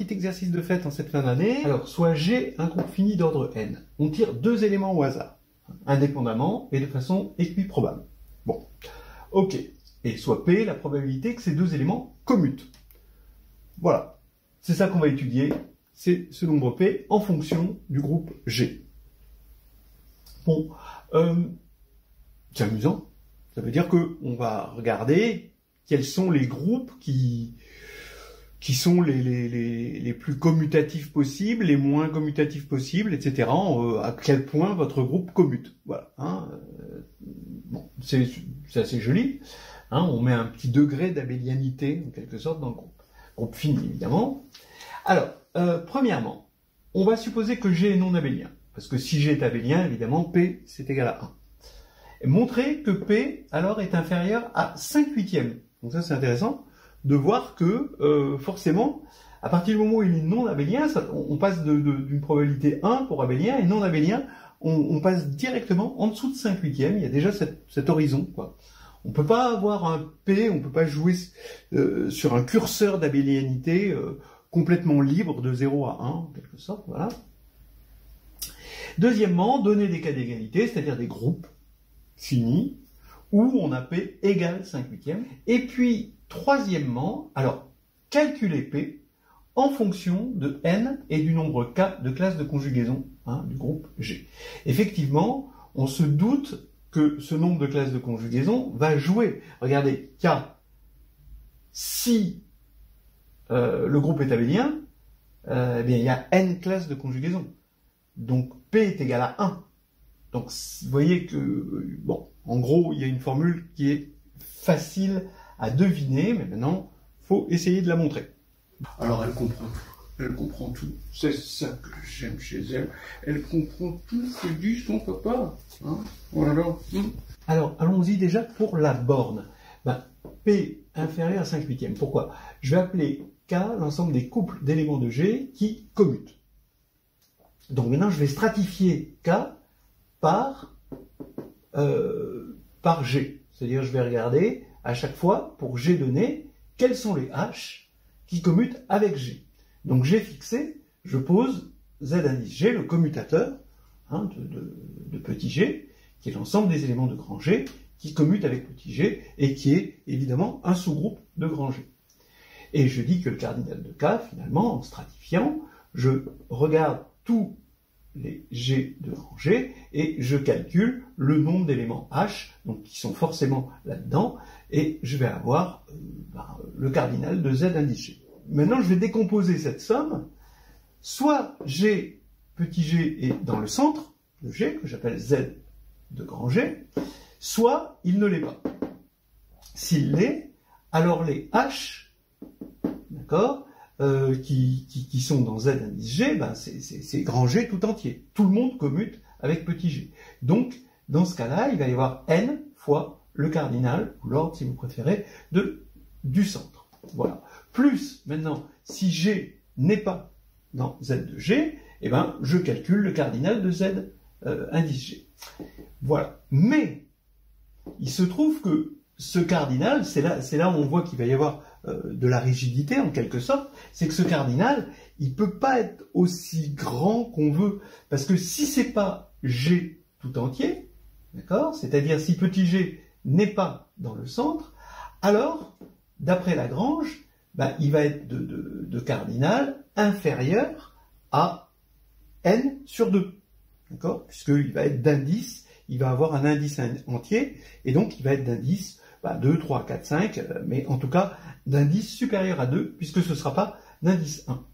Exercice de fait en cette fin d'année. Alors, soit G un groupe fini d'ordre n. On tire deux éléments au hasard, indépendamment et de façon équiprobable. Bon, ok. Et soit P la probabilité que ces deux éléments commutent. Voilà. C'est ça qu'on va étudier. C'est ce nombre P en fonction du groupe G. Bon, c'est amusant. Ça veut dire que on va regarder quels sont les groupes qui sont les plus commutatifs possibles, les moins commutatifs possibles, etc. À quel point votre groupe commute. Voilà. Hein, bon, c'est assez joli. Hein, on met un petit degré d'abélianité, en quelque sorte, dans le groupe. Groupe fini, évidemment. Alors, premièrement, on va supposer que G est non abélien. Parce que si G est abélien, évidemment, P, c'est égal à 1. Et montrer que P, alors, est inférieur à 5/8. Donc ça, c'est intéressant de voir que, forcément, à partir du moment où il est non abélien, on passe d'une probabilité 1 pour abélien, et non abélien, on passe directement en dessous de 5/8. Il y a déjà cet horizon, quoi. On peut pas avoir un P, on peut pas jouer sur un curseur d'abélianité complètement libre de 0 à 1, en quelque sorte, voilà. Deuxièmement, donner des cas d'égalité, c'est-à-dire des groupes finis, où on a P égale 5/8. Et puis, troisièmement, alors, calculer P en fonction de n et du nombre k de classes de conjugaison du groupe G. Effectivement, on se doute que ce nombre de classes de conjugaison va jouer. Regardez, K, si le groupe est abélien, eh bien, il y a n classes de conjugaison. Donc, P est égal à 1. Donc, vous voyez que, bon, en gros, il y a une formule qui est facile à deviner, mais maintenant, il faut essayer de la montrer. Alors, elle comprend tout. Elle comprend tout. C'est ça que j'aime chez elle. Elle comprend tout ce que dit son papa. Hein, voilà. Alors, allons-y déjà pour la borne. Ben, P inférieur à 5/8. Pourquoi? Je vais appeler K l'ensemble des couples d'éléments de G qui commutent. Donc maintenant, je vais stratifier K par G. C'est-à-dire, je vais regarder à chaque fois, pour G donné, quels sont les H qui commutent avec G. Donc G fixé, je pose Z indice G, le commutateur de petit g, qui est l'ensemble des éléments de grand G, qui commutent avec petit g, et qui est évidemment un sous-groupe de grand G. Et je dis que le cardinal de K, finalement, en stratifiant, je regarde tous les G de grand G, et je calcule le nombre d'éléments H, donc qui sont forcément là-dedans, et je vais avoir le cardinal de Z indice G. Maintenant, je vais décomposer cette somme. Soit G, petit g, est dans le centre de G, que j'appelle Z de grand G, soit il ne l'est pas. S'il l'est, alors les H, d'accord, qui sont dans Z indice G, ben c'est grand G tout entier. Tout le monde commute avec petit g. Donc, dans ce cas-là, il va y avoir n fois le cardinal, ou l'ordre si vous préférez, du centre. Voilà. Plus, maintenant, si G n'est pas dans Z de G, eh ben, je calcule le cardinal de Z indice G. Voilà. Mais, il se trouve que ce cardinal, c'est là où on voit qu'il va y avoir de la rigidité, en quelque sorte, c'est que ce cardinal, il peut pas être aussi grand qu'on veut. Parce que si c'est pas G tout entier, d'accord, c'est-à-dire si petit g n'est pas dans le centre, alors, d'après Lagrange, ben, il va être de cardinal inférieur à n sur 2. D'accord? Puisqu'il va être d'indice, il va avoir un indice entier, et donc il va être d'indice 2, 3, 4, 5, mais en tout cas d'indice supérieur à 2, puisque ce ne sera pas d'indice 1.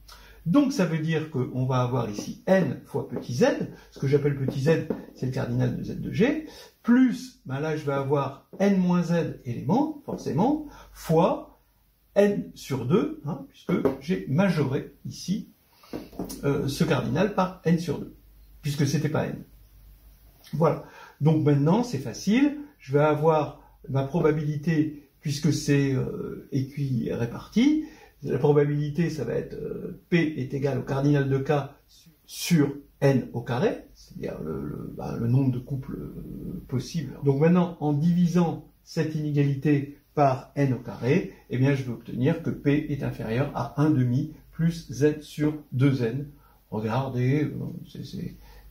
Donc ça veut dire qu'on va avoir ici n fois petit z, ce que j'appelle petit z, c'est le cardinal de z de g, plus, ben là je vais avoir n moins z éléments, forcément, fois n sur 2, puisque j'ai majoré ici ce cardinal par n sur 2, puisque c'était pas n. Voilà. Donc maintenant, c'est facile, je vais avoir ma probabilité puisque c'est équiréparti. La probabilité, ça va être P est égal au cardinal de K sur N au carré, c'est-à-dire le nombre de couples possibles. Donc maintenant, en divisant cette inégalité par N au carré, eh bien, je vais obtenir que P est inférieur à 1/2 plus Z sur 2N. Regardez,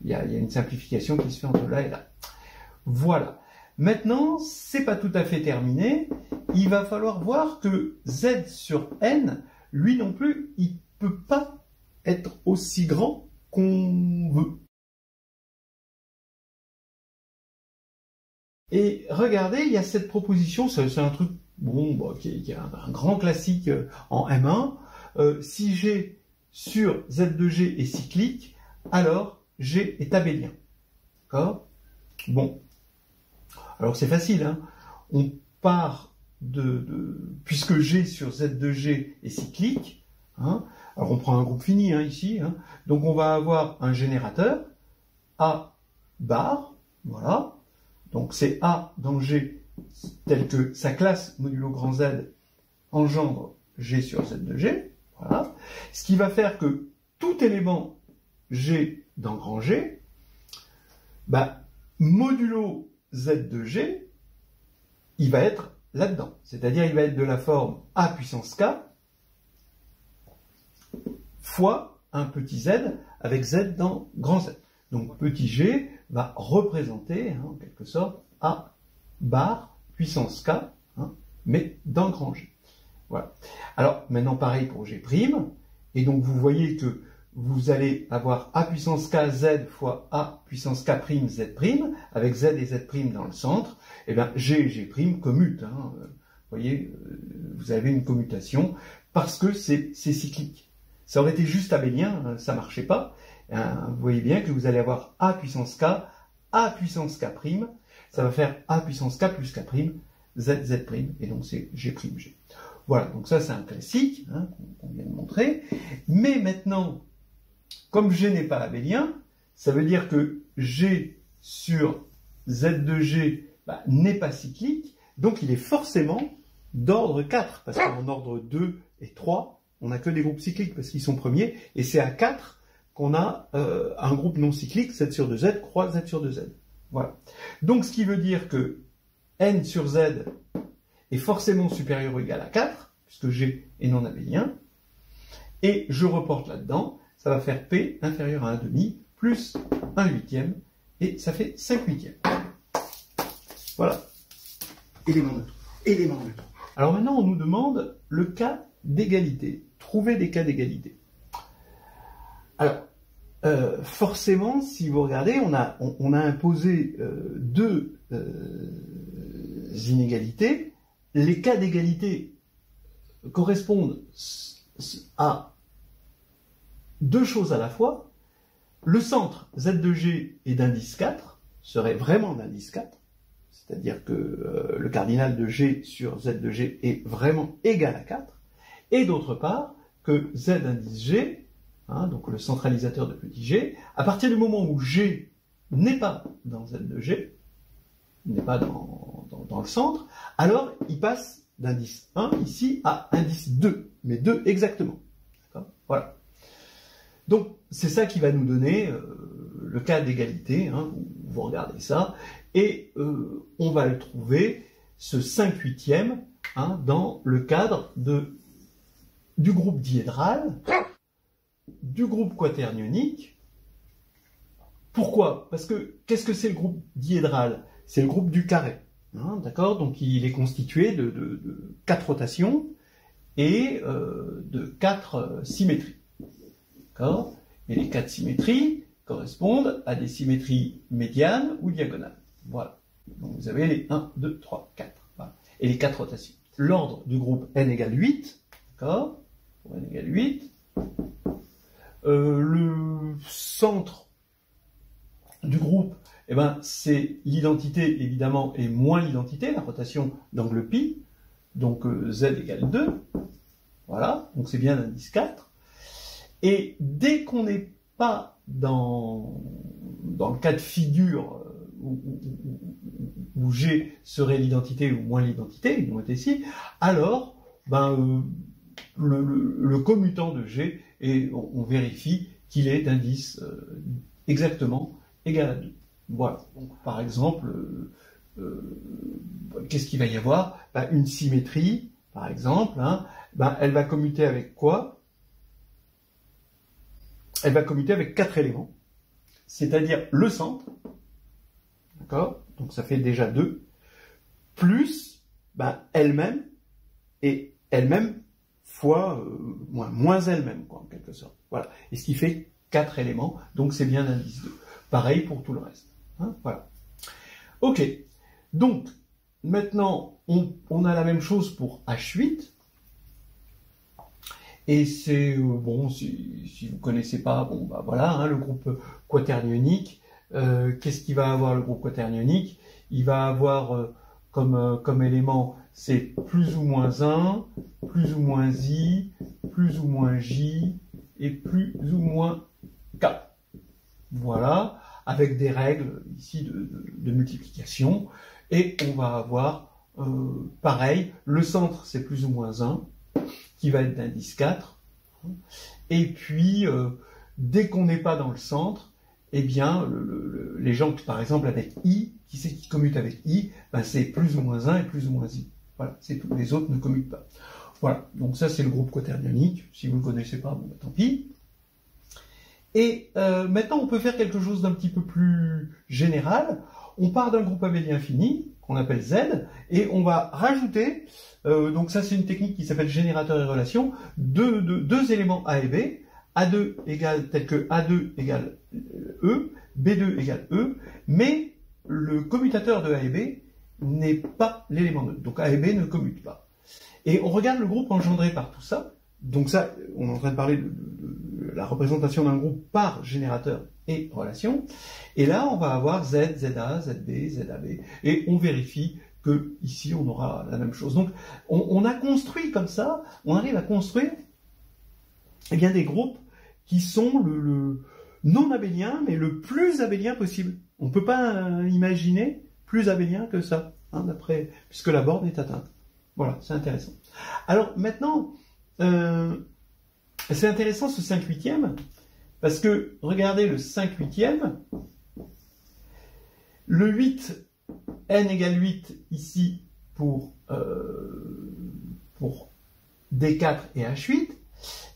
il y a une simplification qui se fait entre là et là. Voilà. Maintenant, c'est pas tout à fait terminé. Il va falloir voir que Z sur N, lui non plus, il peut pas être aussi grand qu'on veut. Et regardez, il y a cette proposition, c'est un truc qui est un grand classique en M1. Si G sur Z de G est cyclique, alors G est abélien. D'accord? Bon. Alors c'est facile, hein. On part puisque G sur Z de G est cyclique, hein, alors on prend un groupe fini ici, hein, donc on va avoir un générateur, A bar, voilà, donc c'est A dans G, tel que sa classe modulo grand Z engendre G sur Z de G, voilà, ce qui va faire que tout élément G dans grand G, modulo Z de G, il va être là-dedans. C'est-à-dire, il va être de la forme A puissance K fois un petit z avec z dans grand Z. Donc, petit g va représenter, en quelque sorte, A bar puissance K, mais dans grand G. Voilà. Alors, maintenant, pareil pour G'. Et donc, vous voyez que vous allez avoir A puissance K Z fois A puissance K' Z', avec Z et Z' dans le centre. Et bien, G et G' commutent. Vous voyez, vous avez une commutation parce que c'est cyclique. Ça aurait été juste abélien, ça marchait pas. Vous voyez bien que vous allez avoir A puissance K, A puissance K', ça va faire A puissance K plus K', Z, Z', et donc c'est G', G. Voilà, donc ça c'est un classique qu'on vient de montrer. Mais maintenant, comme G n'est pas abélien, ça veut dire que G sur Z de G n'est pas cyclique, donc il est forcément d'ordre 4, parce qu'en ordre 2 et 3, on n'a que des groupes cycliques parce qu'ils sont premiers, et c'est à 4 qu'on a un groupe non cyclique, Z sur 2Z, croix Z sur 2Z. Voilà. Donc ce qui veut dire que N sur Z est forcément supérieur ou égal à 4, puisque G est non abélien, et je reporte là-dedans, ça va faire P inférieur à 1/2 plus 1/8, et ça fait 5/8. Voilà. Élément neutre. Élément neutre. Alors maintenant, on nous demande le cas d'égalité. Trouver des cas d'égalité. Alors, forcément, si vous regardez, on a imposé deux inégalités. Les cas d'égalité correspondent à deux choses à la fois. Le centre Z de G est d'indice 4, serait vraiment d'indice 4, c'est-à-dire que le cardinal de G sur Z de G est vraiment égal à 4, et d'autre part, que Z indice G, donc le centralisateur de petit g, à partir du moment où G n'est pas dans Z de G, n'est pas dans le centre, alors il passe d'indice 1 ici à indice 2, mais 2 exactement. Voilà. Donc c'est ça qui va nous donner le cas d'égalité, vous regardez ça, et on va le trouver, ce 5/8, dans le cadre du groupe diédral, du groupe quaternionique. Pourquoi? Parce que qu'est-ce que c'est le groupe diédral? C'est le groupe du carré. D'accord? Donc il est constitué de 4 rotations et de 4 symétries. D'accord? Et les 4 symétries correspondent à des symétries médianes ou diagonales. Voilà. Donc vous avez les 1, 2, 3, 4. Voilà. Et les 4 rotations. L'ordre du groupe n égale 8. D'accord? N égale 8. Le centre du groupe, c'est l'identité, évidemment, et moins l'identité, la rotation d'angle pi. Donc z égale 2. Voilà. Donc c'est bien l'indice 4. Et dès qu'on n'est pas dans le cas de figure où G serait l'identité ou moins l'identité, ils vont être ici, alors le commutant de G, et on vérifie qu'il est d'indice exactement égal à 2. Voilà. Donc, par exemple, qu'est-ce qu'il va y avoir? Une symétrie, par exemple, elle va commuter avec quoi? Elle va commuter avec 4 éléments, c'est-à-dire le centre, d'accord? Donc ça fait déjà 2, plus elle-même, et elle-même fois moins elle-même, quoi, en quelque sorte. Voilà. Et ce qui fait 4 éléments, donc c'est bien l'indice 2. Pareil pour tout le reste. Voilà. Ok. Donc, maintenant, on a la même chose pour H8. Et c'est, bon, si vous ne connaissez pas, voilà, le groupe quaternionique. Qu'est-ce qu'il va avoir, le groupe quaternionique? Il va avoir comme élément, c'est plus ou moins 1, plus ou moins I, plus ou moins J, et plus ou moins K. Voilà, avec des règles ici de multiplication. Et on va avoir, pareil, le centre, c'est plus ou moins 1, qui va être d'indice 4. Et puis, dès qu'on n'est pas dans le centre, eh bien, les gens, par exemple, avec I, qui c'est qui commute avec I, c'est plus ou moins 1 et plus ou moins I. Voilà, c'est tout. Les autres ne commutent pas. Voilà, donc ça, c'est le groupe quaternionique. Si vous ne le connaissez pas, tant pis. Et maintenant, on peut faire quelque chose d'un petit peu plus général. On part d'un groupe abélien fini, qu'on appelle Z, et on va rajouter, donc ça c'est une technique qui s'appelle générateur et relation, deux éléments A et B, A2 égale tel que A2 égale E, B2 égale E, mais le commutateur de A et B n'est pas l'élément neutre. Donc A et B ne commutent pas. Et on regarde le groupe engendré par tout ça. Donc ça, on est en train de parler de la représentation d'un groupe par générateur et relation. Et là, on va avoir Z, ZA, ZB, ZAB. Et on vérifie que ici, on aura la même chose. Donc, on a construit comme ça, on arrive à construire des groupes qui sont le non abélien, mais le plus abélien possible. On ne peut pas imaginer plus abélien que ça, puisque la borne est atteinte. Voilà, c'est intéressant. Alors maintenant, c'est intéressant ce 5/8e, parce que, regardez le 5/8e, le 8, n égale 8 ici pour D4 et H8,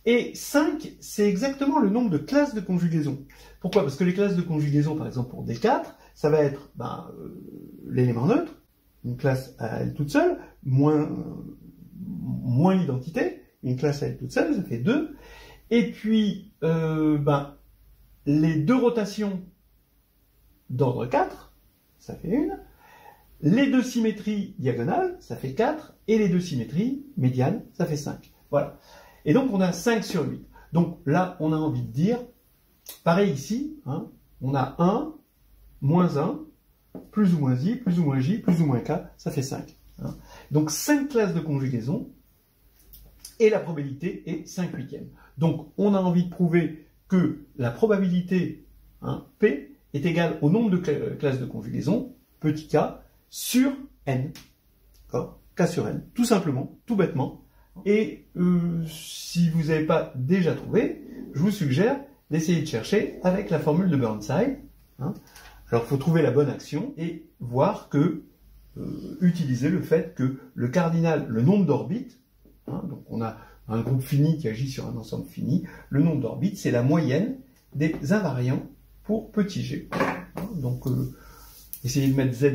et 5, c'est exactement le nombre de classes de conjugaison. Pourquoi? Parce que les classes de conjugaison, par exemple pour D4, ça va être l'élément neutre, une classe à elle toute seule, moins l'identité, une classe à elle toute seule, ça fait 2, et puis les deux rotations d'ordre 4, ça fait 1, les deux symétries diagonales, ça fait 4, et les deux symétries médianes, ça fait 5. Voilà. Et donc on a 5 sur 8. Donc là, on a envie de dire, pareil ici, on a 1, moins 1, plus ou moins I, plus ou moins J, plus ou moins K, ça fait 5. Donc 5 classes de conjugaison, et la probabilité est 5/8e. Donc on a envie de prouver que la probabilité P est égale au nombre de classes de conjugaison, petit k, sur n. D'accord? K sur n, tout simplement, tout bêtement. Et si vous n'avez pas déjà trouvé, je vous suggère d'essayer de chercher avec la formule de Burnside. Alors il faut trouver la bonne action et voir que, utiliser le fait que le cardinal, le nombre d'orbites, donc on a un groupe fini qui agit sur un ensemble fini, le nombre d'orbites, c'est la moyenne des invariants pour petit g. Donc essayez de mettre Z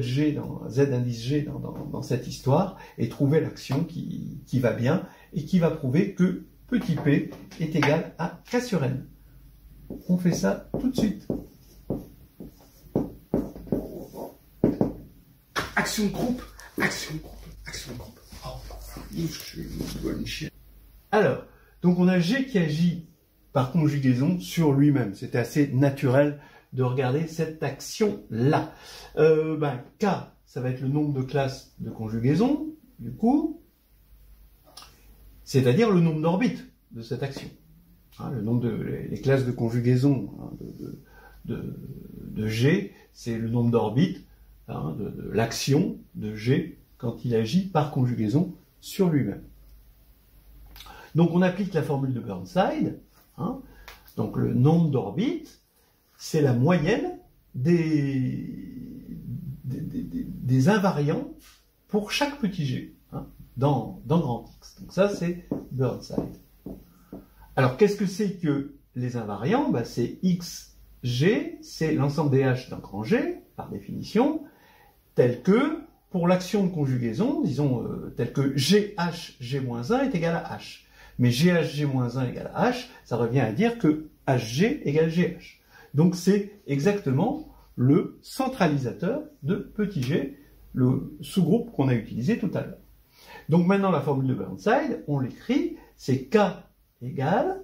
indice G dans cette histoire et trouver l'action qui va bien et qui va prouver que petit p est égal à K sur n. On fait ça tout de suite. Action de groupe, action de groupe, action de groupe. Je suis une bonne chienne. Alors, donc on a G qui agit par conjugaison sur lui-même. C'était assez naturel de regarder cette action-là. K, ça va être le nombre de classes de conjugaison, du coup, c'est-à-dire le nombre d'orbites de cette action. Le nombre les classes de conjugaison de G, c'est le nombre d'orbites hein, de l'action de G quand il agit par conjugaison sur lui-même. Donc on applique la formule de Burnside, hein, donc le nombre d'orbites, c'est la moyenne des invariants pour chaque petit g hein, dans grand X. Donc ça c'est Burnside. Alors qu'est-ce que c'est que les invariants? C'est xg, c'est l'ensemble des h d'un grand G, par définition, tel que, pour l'action de conjugaison, disons, tel que GH-G-1 est égal à H. Mais GH-G-1 égale à H, ça revient à dire que HG égale GH. Donc c'est exactement le centralisateur de petit g, le sous-groupe qu'on a utilisé tout à l'heure. Donc maintenant la formule de Burnside, on l'écrit, c'est K égale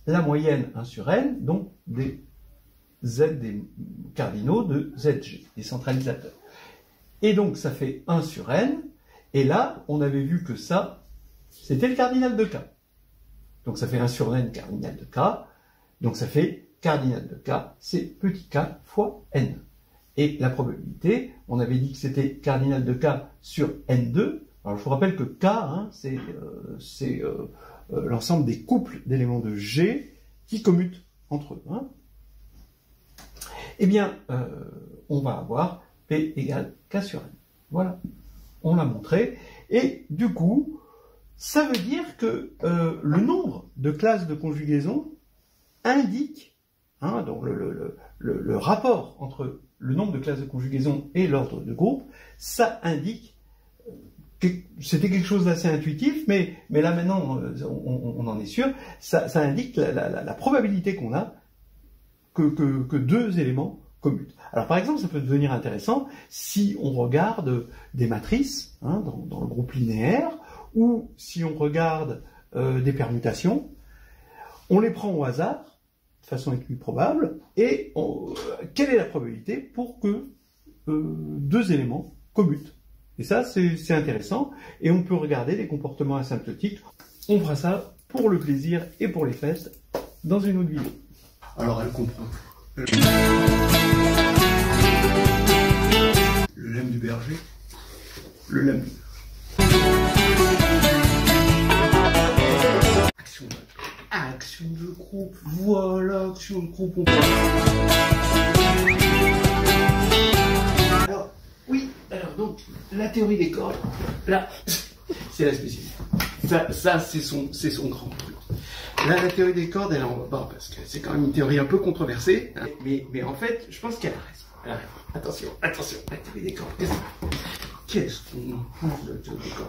la moyenne 1 sur n, donc des Z des cardinaux de ZG, des centralisateurs. Et donc ça fait 1 sur n, et là on avait vu que ça, c'était le cardinal de K. Donc ça fait 1 sur n cardinal de K, donc ça fait cardinal de K, c'est petit k fois n. Et la probabilité, on avait dit que c'était cardinal de K sur n2. Alors je vous rappelle que K, hein, c'est l'ensemble des couples d'éléments de G qui commutent entre eux. Hein. Eh bien, on va avoir P égale K sur n. Voilà, on l'a montré. Et du coup, ça veut dire que le nombre de classes de conjugaison indique, hein, donc le rapport entre le nombre de classes de conjugaison et l'ordre de groupe, ça indique, c'était quelque chose d'assez intuitif, mais là maintenant on en est sûr, ça indique la probabilité qu'on a que deux éléments commutent. Alors par exemple, ça peut devenir intéressant si on regarde des matrices hein, dans le groupe linéaire, ou si on regarde des permutations, on les prend au hasard, de façon équiprobable, et quelle est la probabilité pour que deux éléments commutent. Et ça, c'est intéressant, et on peut regarder les comportements asymptotiques. On fera ça pour le plaisir et pour les fêtes dans une autre vidéo. Alors elle comprend. Le lemme du berger. Le lemme du... Action de groupe, voilà, action de groupe. Alors, oui, alors donc, la théorie des cordes, là, c'est la spécialité. Ça c'est son grand truc. Là, la théorie des cordes, elle en va pas, parce que c'est quand même une théorie un peu controversée, hein, mais en fait, je pense qu'elle a raison. Elle a raison. Attention, attention, la théorie des cordes, qu'est-ce qu'on pense de la théorie des cordes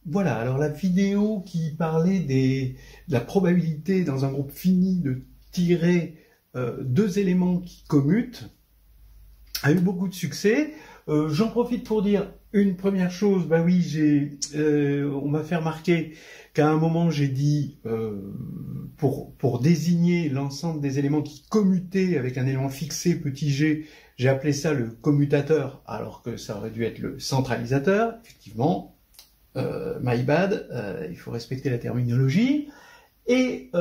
Voilà, alors la vidéo qui parlait de la probabilité dans un groupe fini de tirer deux éléments qui commutent a eu beaucoup de succès. J'en profite pour dire une première chose, bah oui, on m'a fait remarquer qu'à un moment j'ai dit, pour désigner l'ensemble des éléments qui commutaient avec un élément fixé, petit g, j'ai appelé ça le commutateur, alors que ça aurait dû être le centralisateur. Effectivement, my bad, il faut respecter la terminologie. Et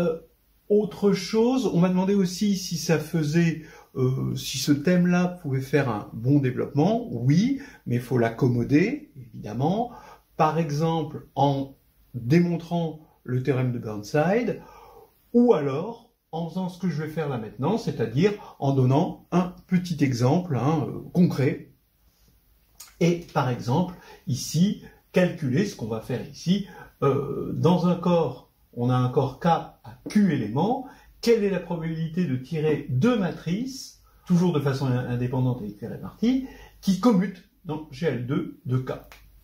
autre chose, on m'a demandé aussi si ça faisait... si ce thème-là pouvait faire un bon développement, oui, mais il faut l'accommoder, évidemment. Par exemple, en démontrant le théorème de Burnside, ou alors en faisant ce que je vais faire là maintenant, c'est-à-dire en donnant un petit exemple concret. Et par exemple, ici, calculer ce qu'on va faire ici. Dans un corps, on a un corps K à Q éléments. Quelle est la probabilité de tirer deux matrices, toujours de façon indépendante et répartie, qui commutent dans GL2 de K?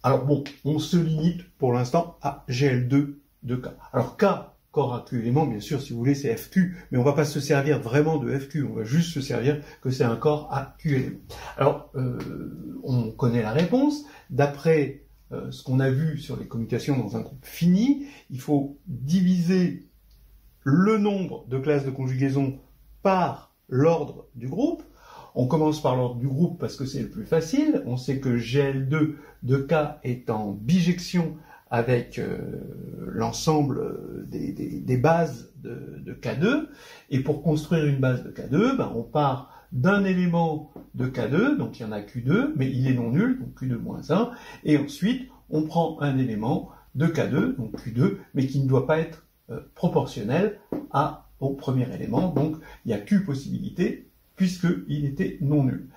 Alors bon, on se limite pour l'instant à GL2 de K. Alors K, corps à Q éléments, bien sûr, si vous voulez, c'est FQ, mais on ne va pas se servir vraiment de FQ, on va juste se servir que c'est un corps à Q éléments. Alors, on connaît la réponse. D'après ce qu'on a vu sur les commutations dans un groupe fini, il faut diviser le nombre de classes de conjugaison par l'ordre du groupe. On commence par l'ordre du groupe parce que c'est le plus facile. On sait que GL2 de K est en bijection avec l'ensemble des bases de K2. Et pour construire une base de K2, ben, on part d'un élément de K2, donc il y en a Q2, mais il est non nul, donc Q2-1, et ensuite on prend un élément de K2, donc Q2, mais qui ne doit pas être proportionnel au premier élément, donc il y a Q possibilités, puisqu'il était non nul.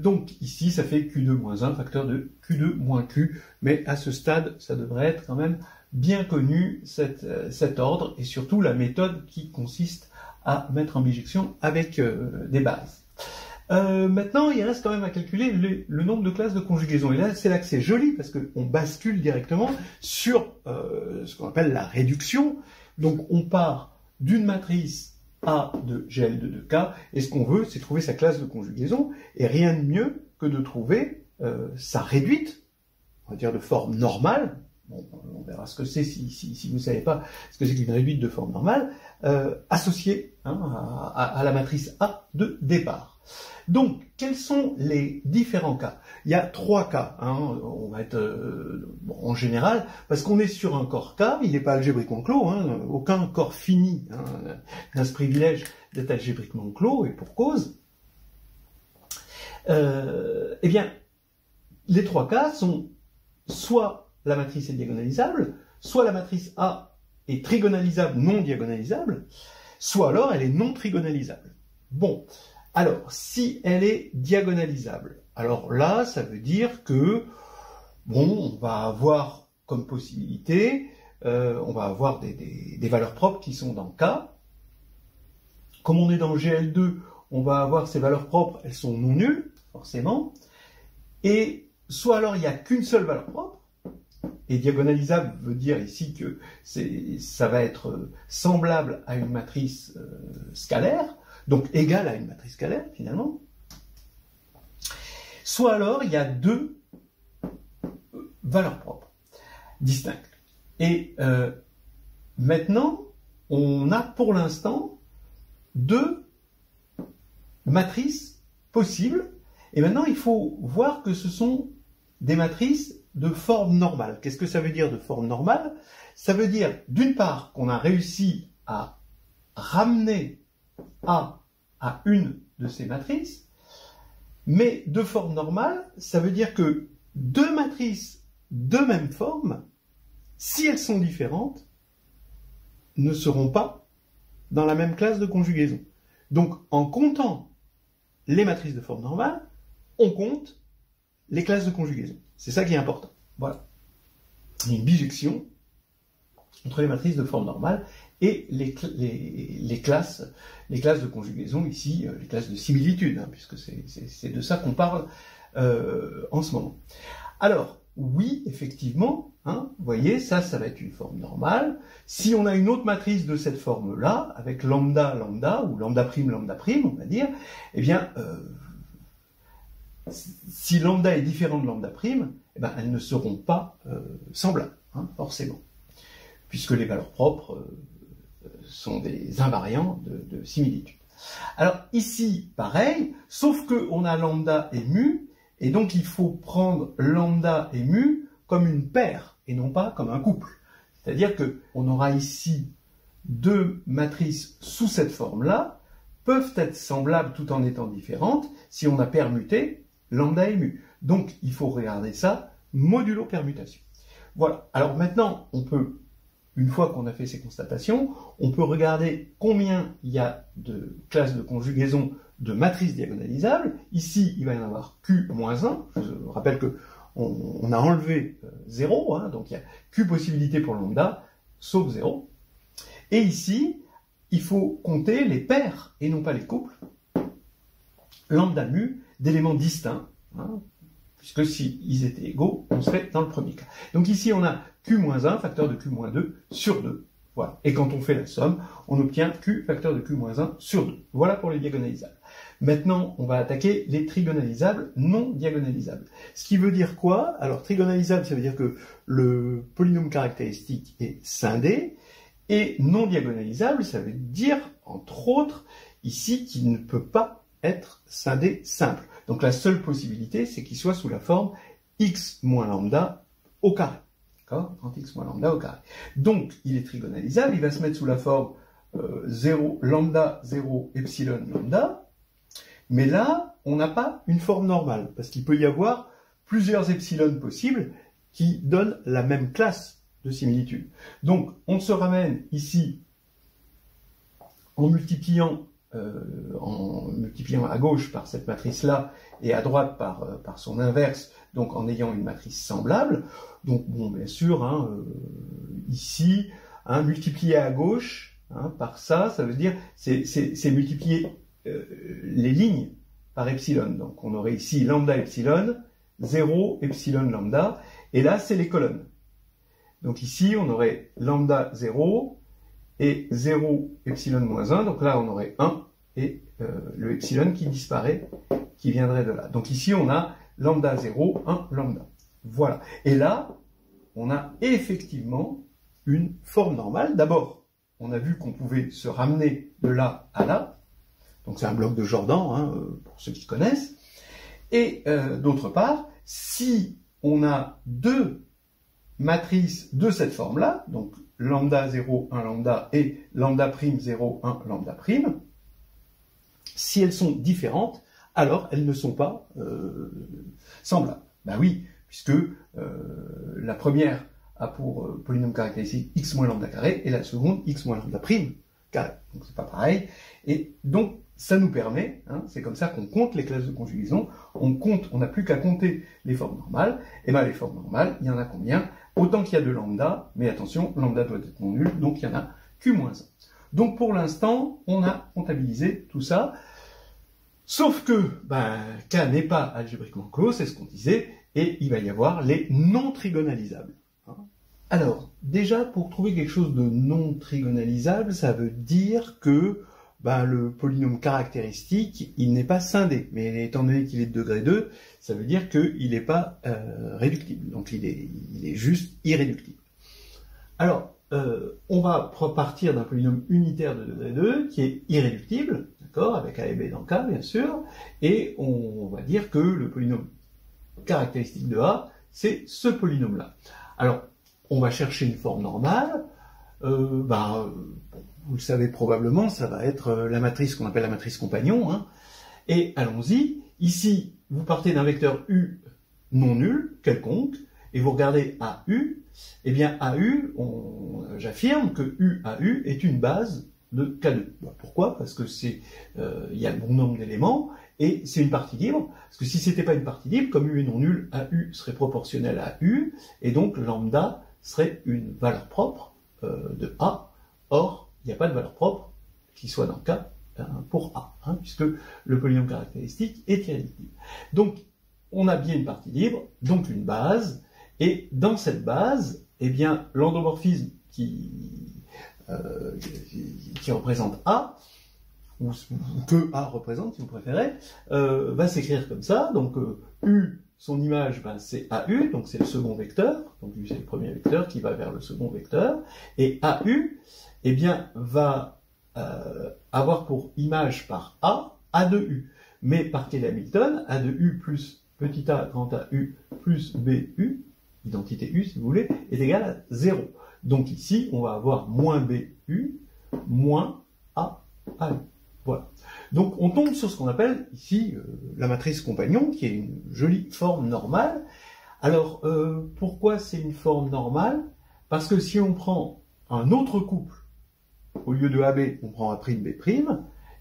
Donc ici, ça fait Q2-1, facteur de Q2-Q, mais à ce stade, ça devrait être quand même bien connu, cet ordre, et surtout la méthode qui consiste à mettre en bijection avec des bases. Maintenant, il reste quand même à calculer le nombre de classes de conjugaison. Et là, c'est que c'est joli, parce qu'on bascule directement sur ce qu'on appelle la réduction. Donc, on part d'une matrice A de GL2 de K, et ce qu'on veut, c'est trouver sa classe de conjugaison, et rien de mieux que de trouver sa réduite, on va dire de forme normale. Bon, on verra ce que c'est si vous ne savez pas ce que c'est qu'une réduite de forme normale, associée à la matrice A de départ. Donc, quels sont les différents cas? Il y a 3 cas, on va être en général, parce qu'on est sur un corps K, il n'est pas algébriquement clos, aucun corps fini n'a ce privilège d'être algébriquement clos, et pour cause. Eh bien, les 3 cas sont soit la matrice est diagonalisable, soit la matrice A est trigonalisable, non diagonalisable, soit alors elle est non trigonalisable. Bon, alors, si elle est diagonalisable, alors là, ça veut dire que, bon, on va avoir comme possibilité, on va avoir des valeurs propres qui sont dans K. Comme on est dans GL2, on va avoir ces valeurs propres, elles sont non nulles, forcément, et soit alors il n'y a qu'une seule valeur propre, et diagonalisable veut dire ici que ça va être semblable à une matrice scalaire, donc égale à une matrice scalaire finalement. Soit alors il y a 2 valeurs propres distinctes. Et maintenant, on a pour l'instant 2 matrices possibles. Et maintenant, il faut voir que ce sont des matrices de forme normale. Qu'est-ce que ça veut dire de forme normale? Ça veut dire, d'une part, qu'on a réussi à ramener A à une de ces matrices, mais de forme normale, ça veut dire que 2 matrices de même forme, si elles sont différentes, ne seront pas dans la même classe de conjugaison. Donc, en comptant les matrices de forme normale, on compte les classes de conjugaison. C'est ça qui est important. Voilà. Il y a une bijection entre les matrices de forme normale et les classes de conjugaison, ici, les classes de similitude, puisque c'est de ça qu'on parle en ce moment. Alors, oui, effectivement, vous voyez, ça va être une forme normale. Si on a une autre matrice de cette forme-là, avec lambda, lambda, ou lambda prime, on va dire, eh bien, si lambda est différent de lambda prime, eh ben, elles ne seront pas semblables, forcément, puisque les valeurs propres sont des invariants de similitude. Alors ici, pareil, sauf qu'on a lambda et mu, et donc il faut prendre lambda et mu comme une paire, et non pas comme un couple. C'est-à-dire qu'on aura ici 2 matrices sous cette forme-là, peuvent être semblables tout en étant différentes, si on a permuté lambda et mu. Donc, il faut regarder ça modulo permutation. Voilà. Alors maintenant, on peut, une fois qu'on a fait ces constatations, on peut regarder combien il y a de classes de conjugaison de matrices diagonalisables. Ici, il va y en avoir Q-1. Je vous rappelle que on a enlevé 0, donc il y a Q possibilités pour lambda, sauf 0. Et ici, il faut compter les paires, et non pas les couples, lambda mu, d'éléments distincts, puisque s'ils étaient égaux, on serait dans le premier cas. Donc ici, on a Q-1, facteur de Q-2 sur 2. Voilà. Et quand on fait la somme, on obtient Q facteur de Q-1 sur 2. Voilà pour les diagonalisables. Maintenant, on va attaquer les trigonalisables non diagonalisables. Ce qui veut dire quoi? Alors, trigonalisable, ça veut dire que le polynôme caractéristique est scindé, et non diagonalisable, ça veut dire, entre autres, ici, qu'il ne peut pas être scindé simple. Donc la seule possibilité, c'est qu'il soit sous la forme x moins lambda au carré. D'accord? 30x moins lambda au carré. Donc il est trigonalisable, il va se mettre sous la forme 0, lambda 0 epsilon lambda. Mais là, on n'a pas une forme normale, parce qu'il peut y avoir plusieurs epsilon possibles qui donnent la même classe de similitude. Donc on se ramène ici en multipliant à gauche par cette matrice-là et à droite par son inverse, donc en ayant une matrice semblable. Donc bon, bien sûr, hein, ici, hein, multiplier à gauche par ça, ça veut dire c'est multiplier les lignes par epsilon. Donc on aurait ici lambda epsilon, 0 epsilon lambda, et là c'est les colonnes. Donc ici on aurait lambda 0, et 0 epsilon moins 1, donc là on aurait 1 et le epsilon qui disparaît, qui viendrait de là. Donc ici on a lambda 0, 1, lambda. Voilà. Et là, on a effectivement une forme normale. D'abord, on a vu qu'on pouvait se ramener de là à là. Donc c'est un bloc de Jordan, hein, pour ceux qui connaissent. Et d'autre part, si on a deux matrices de cette forme-là, donc lambda 0, 1 lambda et lambda prime 0, 1 lambda prime, si elles sont différentes, alors elles ne sont pas semblables. Ben oui, puisque la première a pour polynôme caractéristique x moins lambda carré et la seconde x moins lambda prime carré. Donc c'est pas pareil. Et donc ça nous permet, hein, c'est comme ça qu'on compte les classes de conjugaison, on n'a plus qu'à compter les formes normales. Et bien les formes normales, il y en a combien? Autant qu'il y a de lambda, mais attention, lambda doit être non nul, donc il y en a q-1. Donc pour l'instant, on a comptabilisé tout ça, sauf que K n'est pas algébriquement clos, c'est ce qu'on disait, et il va y avoir les non trigonalisables. Alors, déjà, pour trouver quelque chose de non trigonalisable, ça veut dire que le polynôme caractéristique, il n'est pas scindé, mais étant donné qu'il est de degré 2, ça veut dire qu'il n'est pas réductible, donc il est juste irréductible. Alors, on va partir d'un polynôme unitaire de degré 2 qui est irréductible, d'accord, avec A et B dans le cas, bien sûr, et on va dire que le polynôme caractéristique de A, c'est ce polynôme-là. Alors, on va chercher une forme normale, vous le savez probablement, ça va être la matrice qu'on appelle la matrice compagnon, hein. Et allons-y, ici, vous partez d'un vecteur U non nul, quelconque, et vous regardez AU, et bien AU, j'affirme que UAU est une base de K2. Pourquoi? Parce que il y a le bon nombre d'éléments, et c'est une partie libre, parce que si c'était pas une partie libre, comme U est non nul, AU serait proportionnel à U, et donc lambda serait une valeur propre de A. Or, il n'y a pas de valeur propre qui soit dans K pour A, hein, puisque le polynôme caractéristique est irréductible. Donc, on a bien une partie libre, donc une base, et dans cette base, eh bien, l'endomorphisme qui représente A, ou que A représente, si vous préférez, va s'écrire comme ça. Donc, U, son image, c'est AU, donc c'est le second vecteur, donc U c'est le premier vecteur qui va vers le second vecteur, et AU, eh bien, va avoir pour image par A de U. Mais par Taylor-Hamilton, A de U plus petit a grand A U plus BU, identité U si vous voulez, est égal à 0. Donc ici, on va avoir moins BU moins A AU. Voilà. Donc on tombe sur ce qu'on appelle ici la matrice compagnon, qui est une jolie forme normale. Alors, pourquoi c'est une forme normale? Parce que si on prend un autre couple, au lieu de AB, on prend A'B',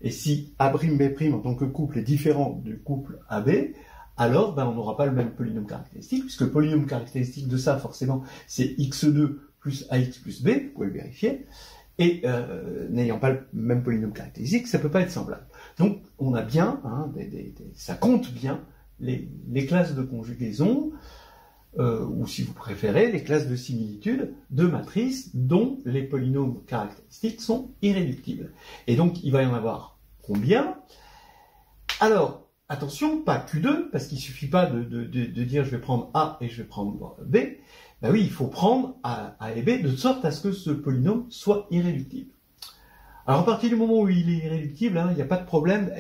et si A'B' en tant que couple est différent du couple AB, alors on n'aura pas le même polynôme caractéristique, puisque le polynôme caractéristique de ça, forcément, c'est x2 plus ax plus b, vous pouvez le vérifier, et n'ayant pas le même polynôme caractéristique, ça ne peut pas être semblable. Donc on a bien, ça compte bien les classes de conjugaison, ou si vous préférez, les classes de similitude de matrices dont les polynômes caractéristiques sont irréductibles. Et donc, il va y en avoir combien? Alors, attention, pas Q2, parce qu'il ne suffit pas de dire je vais prendre A et je vais prendre B. Ben oui, il faut prendre A et B de sorte à ce que ce polynôme soit irréductible. Alors, à partir du moment où il est irréductible, il n'y a pas de problème.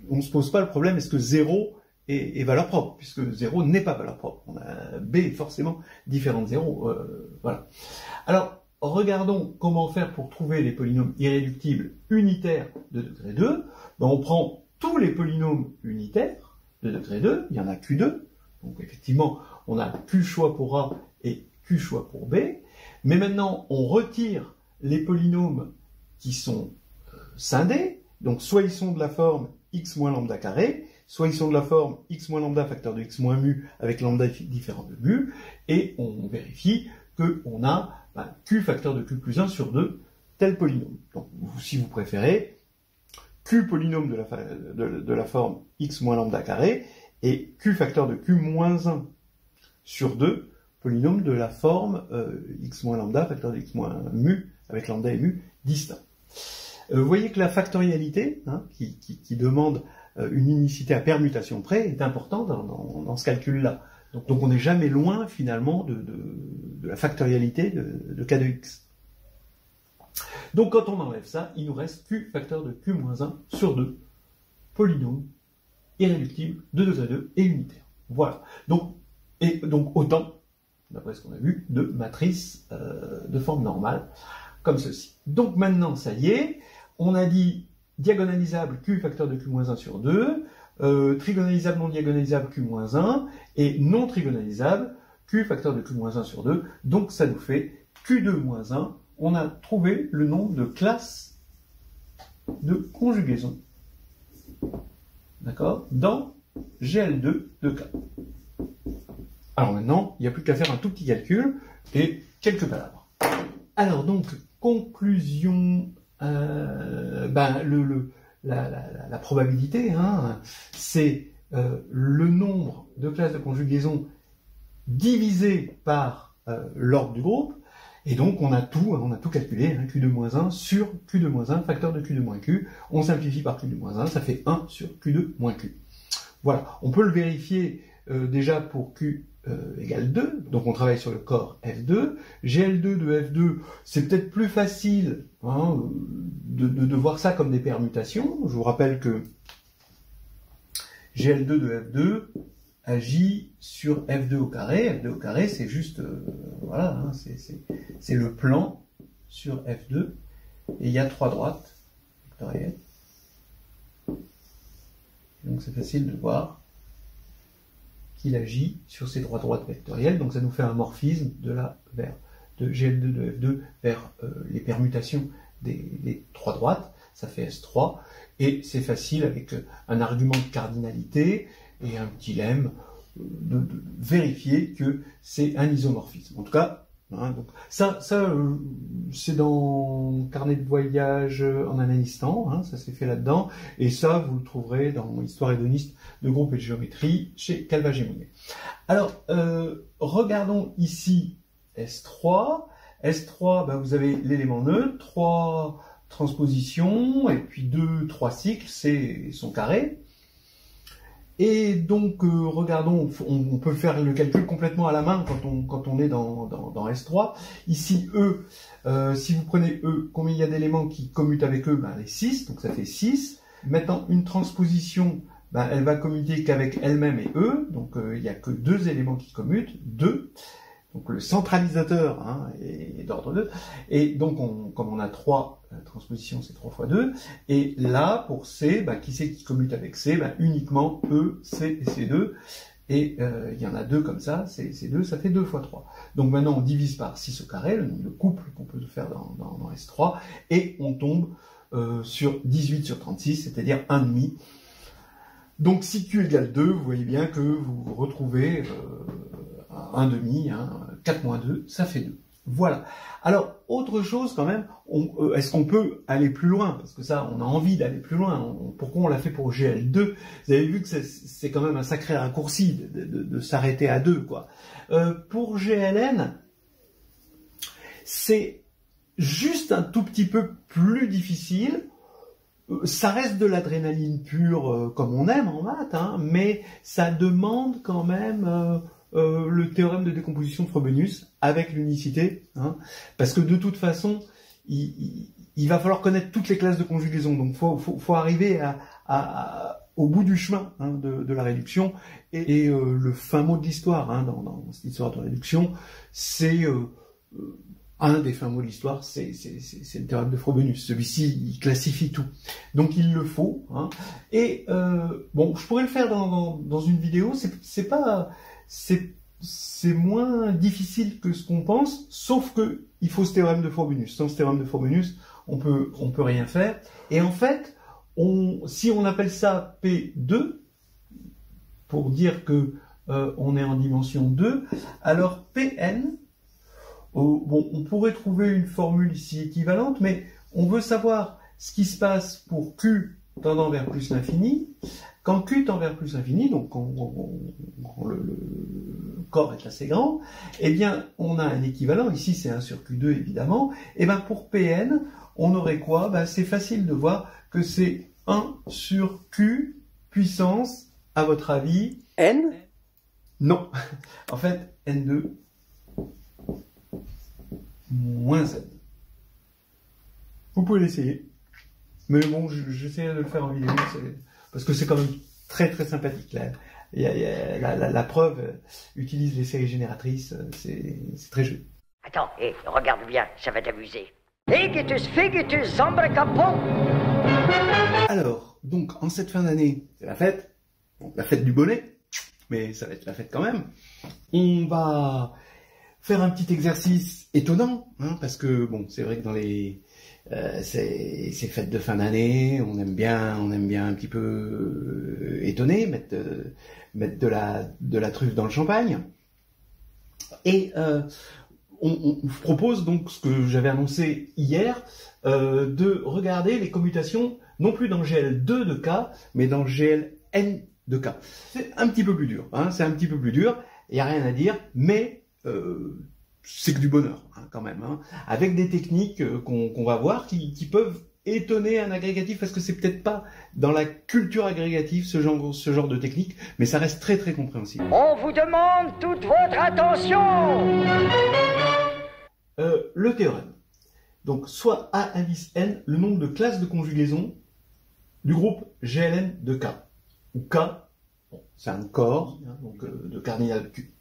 on ne se pose pas le problème est-ce que 0 est valeur propre, puisque 0 n'est pas valeur propre. On a B forcément différent de 0. Voilà. Alors, regardons comment faire pour trouver les polynômes irréductibles unitaires de degré 2. Ben, on prend tous les polynômes unitaires de degré 2, il y en a Q2. Donc effectivement, on a Q choix pour A et Q choix pour B. Mais maintenant, on retire les polynômes qui sont scindés. Donc soit ils sont de la forme x moins lambda carré, soit ils sont de la forme x moins lambda facteur de x moins mu avec lambda différent de mu, et on vérifie qu'on a q facteur de q plus 1 sur 2, tel polynôme. Donc si vous préférez, q polynôme de la forme x moins lambda carré, et q facteur de q moins 1 sur 2, polynôme de la forme x moins lambda facteur de x moins mu avec lambda et mu distincts. Vous voyez que la factorialité, hein, qui demande une unicité à permutation près, est importante dans ce calcul-là. Donc on n'est jamais loin finalement de la factorialité de k de x. Donc quand on enlève ça, il nous reste q facteur de q moins 1 sur 2, polynôme irréductible de degré 2 et unitaire. Voilà. Donc autant, d'après ce qu'on a vu, de matrices de forme normale, comme ceci. Donc maintenant, ça y est, on a dit diagonalisable q facteur de q moins 1 sur 2, trigonalisable non diagonalisable q moins 1, et non trigonalisable q facteur de q moins 1 sur 2, donc ça nous fait q2 moins 1, on a trouvé le nombre de classes de conjugaison, d'accord, dans GL2 de K. Alors maintenant, il n'y a plus qu'à faire un tout petit calcul et quelques palabres. Alors donc, conclusion, la probabilité, hein, c'est le nombre de classes de conjugaison divisé par l'ordre du groupe, et donc on a tout calculé, hein, Q2-1 sur Q2-1, facteur de Q2-Q, on simplifie par Q2-1, ça fait 1 sur Q2-Q. Voilà, on peut le vérifier déjà pour Q égale 2, donc on travaille sur le corps F2, GL2 de F2, c'est peut-être plus facile hein, de voir ça comme des permutations. Je vous rappelle que GL2 de F2 agit sur F2 au carré. F2 au carré, c'est juste, voilà, hein, c'est le plan sur F2, et il y a 3 droites vectorielles. Donc c'est facile de voir qu'il agit sur ces 3 droites vectorielles, donc ça nous fait un morphisme de GL2 de F2 vers les permutations des 3 droites, ça fait S3, et c'est facile avec un argument de cardinalité et un petit lemme de vérifier que c'est un isomorphisme. En tout cas, hein, donc ça c'est dans Carnet de voyage en Afghanistan, hein, ça s'est fait là-dedans, et ça vous le trouverez dans Histoire hédoniste de groupe et de géométrie chez Calvage et Mounet. Alors, regardons ici S3. S3, ben, vous avez l'élément neutre, 3 transpositions, et puis 3 cycles, c'est son carré. Et donc, regardons, on peut faire le calcul complètement à la main quand on est dans S3. Ici, E, si vous prenez E, combien il y a d'éléments qui commutent avec E? Ben, les 6, donc ça fait 6. Maintenant, une transposition, ben, elle va commuter qu'avec elle-même et E, donc il n'y a que 2 éléments qui commutent, 2. Donc le centralisateur hein, est d'ordre 2. Et donc, comme on a 3 transpositions, c'est 3 fois 2. Et là, pour C, bah, qui c'est qui commute avec C? Bah, uniquement E, C et C2. Et il y en a 2 comme ça, C2, ça fait 2 fois 3. Donc maintenant, on divise par 6 au carré, le nombre de couples qu'on peut faire dans S3. Et on tombe sur 18 sur 36, c'est-à-dire 1,5. Donc si Q égale 2, vous voyez bien que vous retrouvez 1,5, hein, 4 moins 2, ça fait 2. Voilà. Alors, autre chose quand même, est-ce qu'on peut aller plus loin? Parce que ça, on a envie d'aller plus loin. Pourquoi on l'a fait pour GL2? Vous avez vu que c'est quand même un sacré raccourci de s'arrêter à 2, quoi. Pour GLN, c'est juste un tout petit peu plus difficile. Ça reste de l'adrénaline pure comme on aime en maths, hein, mais ça demande quand même le théorème de décomposition de Frobenius avec l'unicité, hein, parce que de toute façon, il va falloir connaître toutes les classes de conjugaison, donc faut arriver à au bout du chemin de la réduction. Et le fin mot de l'histoire dans cette histoire de réduction, c'est un des fins mots de l'histoire, c'est le théorème de Frobenius. Celui-ci, il classifie tout. Donc il le faut. Et bon, je pourrais le faire dans une vidéo. C'est moins difficile que ce qu'on pense, sauf que il faut ce théorème de Frobenius. Sans ce théorème de Frobenius, on peut rien faire. Et en fait, si on appelle ça P2, pour dire que on est en dimension 2, alors Pn, bon, on pourrait trouver une formule ici équivalente, mais on veut savoir ce qui se passe pour Q tendant vers plus l'infini. Quand Q tend vers plus l'infini, donc quand le corps est assez grand, eh bien, on a un équivalent. Ici, c'est 1 sur Q2, évidemment. Et bien, pour Pn, on aurait quoi? Ben, c'est facile de voir que c'est 1 sur Q puissance, à votre avis... N? Non. En fait, N2 moins Z. Vous pouvez l'essayer. Mais bon, j'essaierai de le faire en vidéo, parce que c'est quand même très très sympathique. La preuve utilise les séries génératrices, c'est très joli. Attends, regarde bien, ça va t'amuser. Figitus, figitus, zambracapon. Alors, donc, en cette fin d'année, c'est la fête. Bon, la fête du bonnet, mais ça va être la fête quand même. On va faire un petit exercice étonnant, parce que, bon, c'est vrai que dans ces fêtes de fin d'année, on aime bien un petit peu étonner, mettre de la truffe dans le champagne. Et on vous propose donc ce que j'avais annoncé hier, de regarder les commutations non plus dans le GL2 de K, mais dans le GLN de K. C'est un petit peu plus dur, c'est un petit peu plus dur, il n'y a rien à dire, mais c'est que du bonheur quand même, avec des techniques qu'on va voir qui peuvent étonner un agrégatif, parce que c'est peut-être pas dans la culture agrégative ce genre de technique, mais ça reste très très compréhensible. On vous demande toute votre attention. Le théorème. Donc soit A indice N, le nombre de classes de conjugaison du groupe GLN de K, où K, bon, c'est un corps, donc de cardinal Q.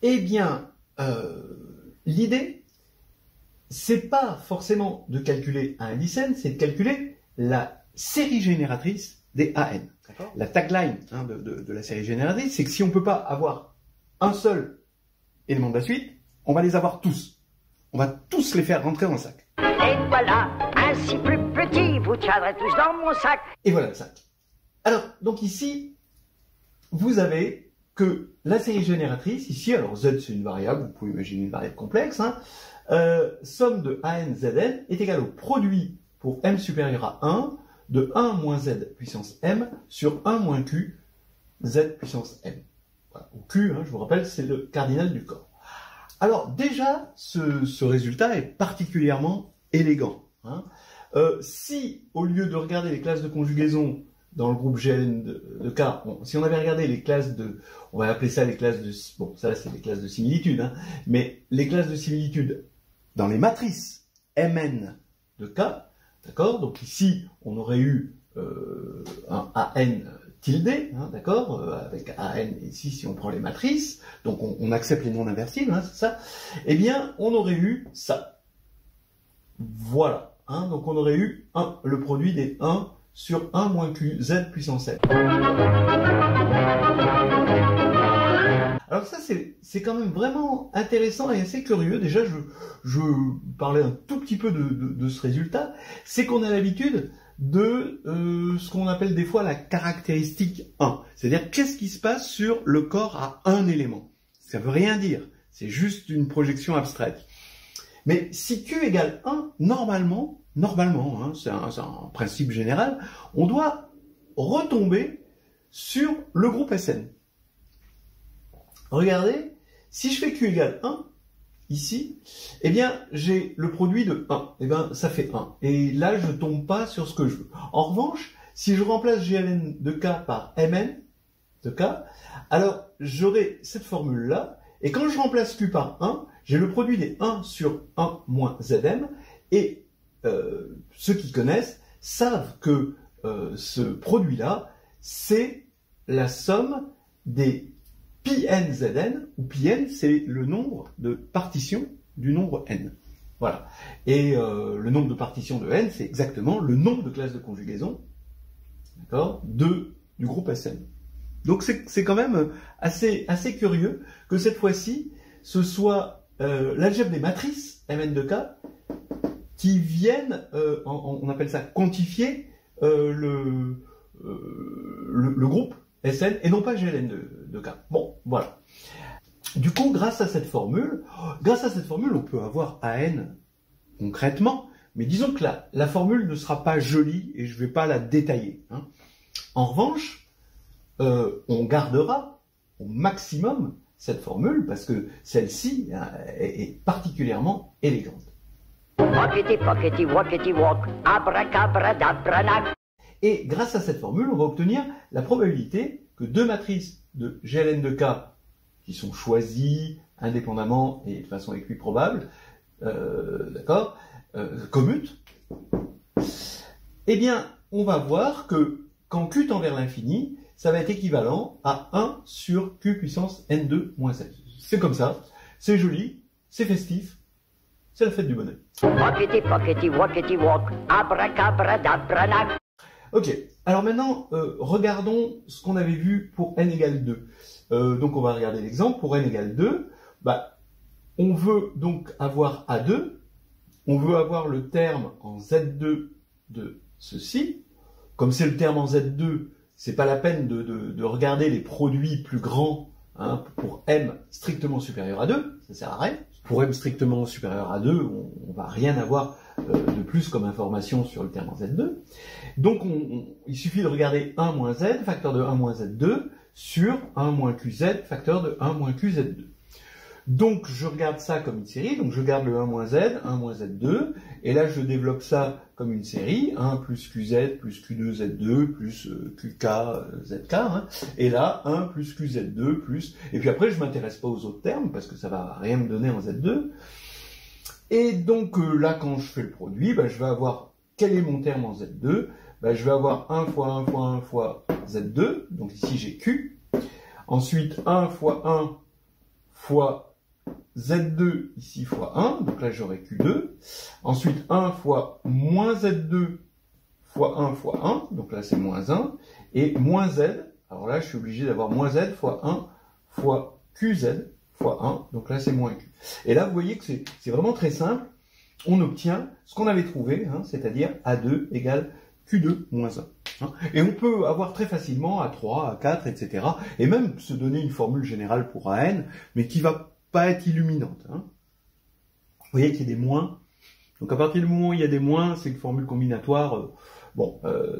Eh bien, l'idée, c'est pas forcément de calculer A indice N, c'est de calculer la série génératrice des AN. La tagline de la série génératrice, c'est que si on ne peut pas avoir un seul élément de la suite, on va les avoir tous. On va tous les faire rentrer dans le sac. Et voilà, ainsi plus petit, vous tiendrez tous dans mon sac. Et voilà le sac. Alors, donc ici, vous avez que la série génératrice, ici, alors Z c'est une variable, vous pouvez imaginer une variable complexe, somme de AN ZN est égale au produit pour M supérieur à 1 de 1 moins Z puissance M sur 1 moins Q Z puissance M. Voilà. Ou Q, je vous rappelle, c'est le cardinal du corps. Alors déjà, ce résultat est particulièrement élégant. Si, au lieu de regarder les classes de conjugaison dans le groupe GLN de K, si on avait regardé les classes de, on va appeler ça les classes de, bon, ça c'est les classes de similitude, mais les classes de similitude dans les matrices Mn de K, d'accord, donc ici on aurait eu un AN tilde, d'accord, avec AN ici si on prend les matrices, donc on accepte les non inversibles, c'est ça, eh bien on aurait eu ça. Voilà, donc on aurait eu le produit des 1 sur 1 moins Q Z puissance M. Alors ça c'est quand même vraiment intéressant et assez curieux. Déjà je parlais un tout petit peu de ce résultat, c'est qu'on a l'habitude de ce qu'on appelle des fois la caractéristique 1. C'est-à-dire qu'est-ce qui se passe sur le corps à un élément. Ça veut rien dire, c'est juste une projection abstraite. Mais si Q égale 1, normalement, c'est un principe général, on doit retomber sur le groupe Sn. Regardez, si je fais Q égale 1, ici, eh bien, j'ai le produit de 1. Eh bien, ça fait 1. Et là, je ne tombe pas sur ce que je veux. En revanche, si je remplace GLN de K par Mn de K, alors j'aurai cette formule-là. Et quand je remplace Q par 1, j'ai le produit des 1 sur 1 moins Zm. Et ceux qui connaissent savent que ce produit-là, c'est la somme des πn(zn), où πn, c'est le nombre de partitions du nombre n. Voilà. Et le nombre de partitions de n, c'est exactement le nombre de classes de conjugaison, d'accord, du groupe Sn. Donc c'est quand même assez curieux que cette fois-ci, ce soit l'algèbre des matrices Mn de K qui viennent, on appelle ça quantifier le groupe Sn et non pas GLN de K. Bon, voilà. Du coup, grâce à cette formule, on peut avoir AN concrètement, mais disons que la formule ne sera pas jolie et je ne vais pas la détailler. Hein. En revanche, on gardera au maximum cette formule parce que celle-ci est particulièrement élégante. Walkity, pockety, walkity, walk, abracabradabranach. Et grâce à cette formule, on va obtenir la probabilité que deux matrices de GLN de K qui sont choisies indépendamment et de façon équiprobable, d'accord, commutent. Eh bien, on va voir que quand Q tend vers l'infini, ça va être équivalent à 1 sur Q puissance N2 moins 7. C'est comme ça, c'est joli, c'est festif, c'est la fête du bonheur. Walkity, pockety, walkity, walk, abracabradabranach. Ok, alors maintenant, regardons ce qu'on avait vu pour n égale 2. Donc on va regarder l'exemple. Pour n égale 2, on veut donc avoir A2, on veut avoir le terme en Z2 de ceci. Comme c'est le terme en Z2, c'est pas la peine de regarder les produits plus grands, hein, pour m strictement supérieur à 2, ça sert à rien. Pour m strictement supérieur à 2, on va rien avoir de plus comme information sur le terme en Z2. Donc il suffit de regarder 1 moins Z, facteur de 1 moins Z2, sur 1 moins QZ, facteur de 1 moins QZ2. Donc je regarde ça comme une série, donc je garde le 1 moins Z, 1 moins Z2, et là je développe ça comme une série, 1 plus QZ, plus Q2 Z2, plus QK ZK, hein, et là 1 plus QZ2, plus... Et puis après je m'intéresse pas aux autres termes, parce que ça va rien me donner en Z2. Et donc là quand je fais le produit, je vais avoir, quel est mon terme en Z2 ? Je vais avoir 1 fois 1 fois 1 fois Z2, donc ici j'ai Q. Ensuite 1 fois 1 fois Z2, ici fois 1, donc là j'aurai Q2. Ensuite 1 fois moins Z2 fois 1 fois 1, donc là c'est moins 1. Et moins Z, alors là je suis obligé d'avoir moins Z fois 1 fois QZ fois 1, donc là c'est moins Q. Et là vous voyez que c'est vraiment très simple. On obtient ce qu'on avait trouvé, hein, c'est-à-dire A2 égale Q2 moins 1. Hein. Et on peut avoir très facilement A3, A4, etc. Et même se donner une formule générale pour AN, mais qui va pas être illuminante. Hein. Vous voyez qu'il y a des moins. Donc à partir du moment où il y a des moins, c'est une formule combinatoire.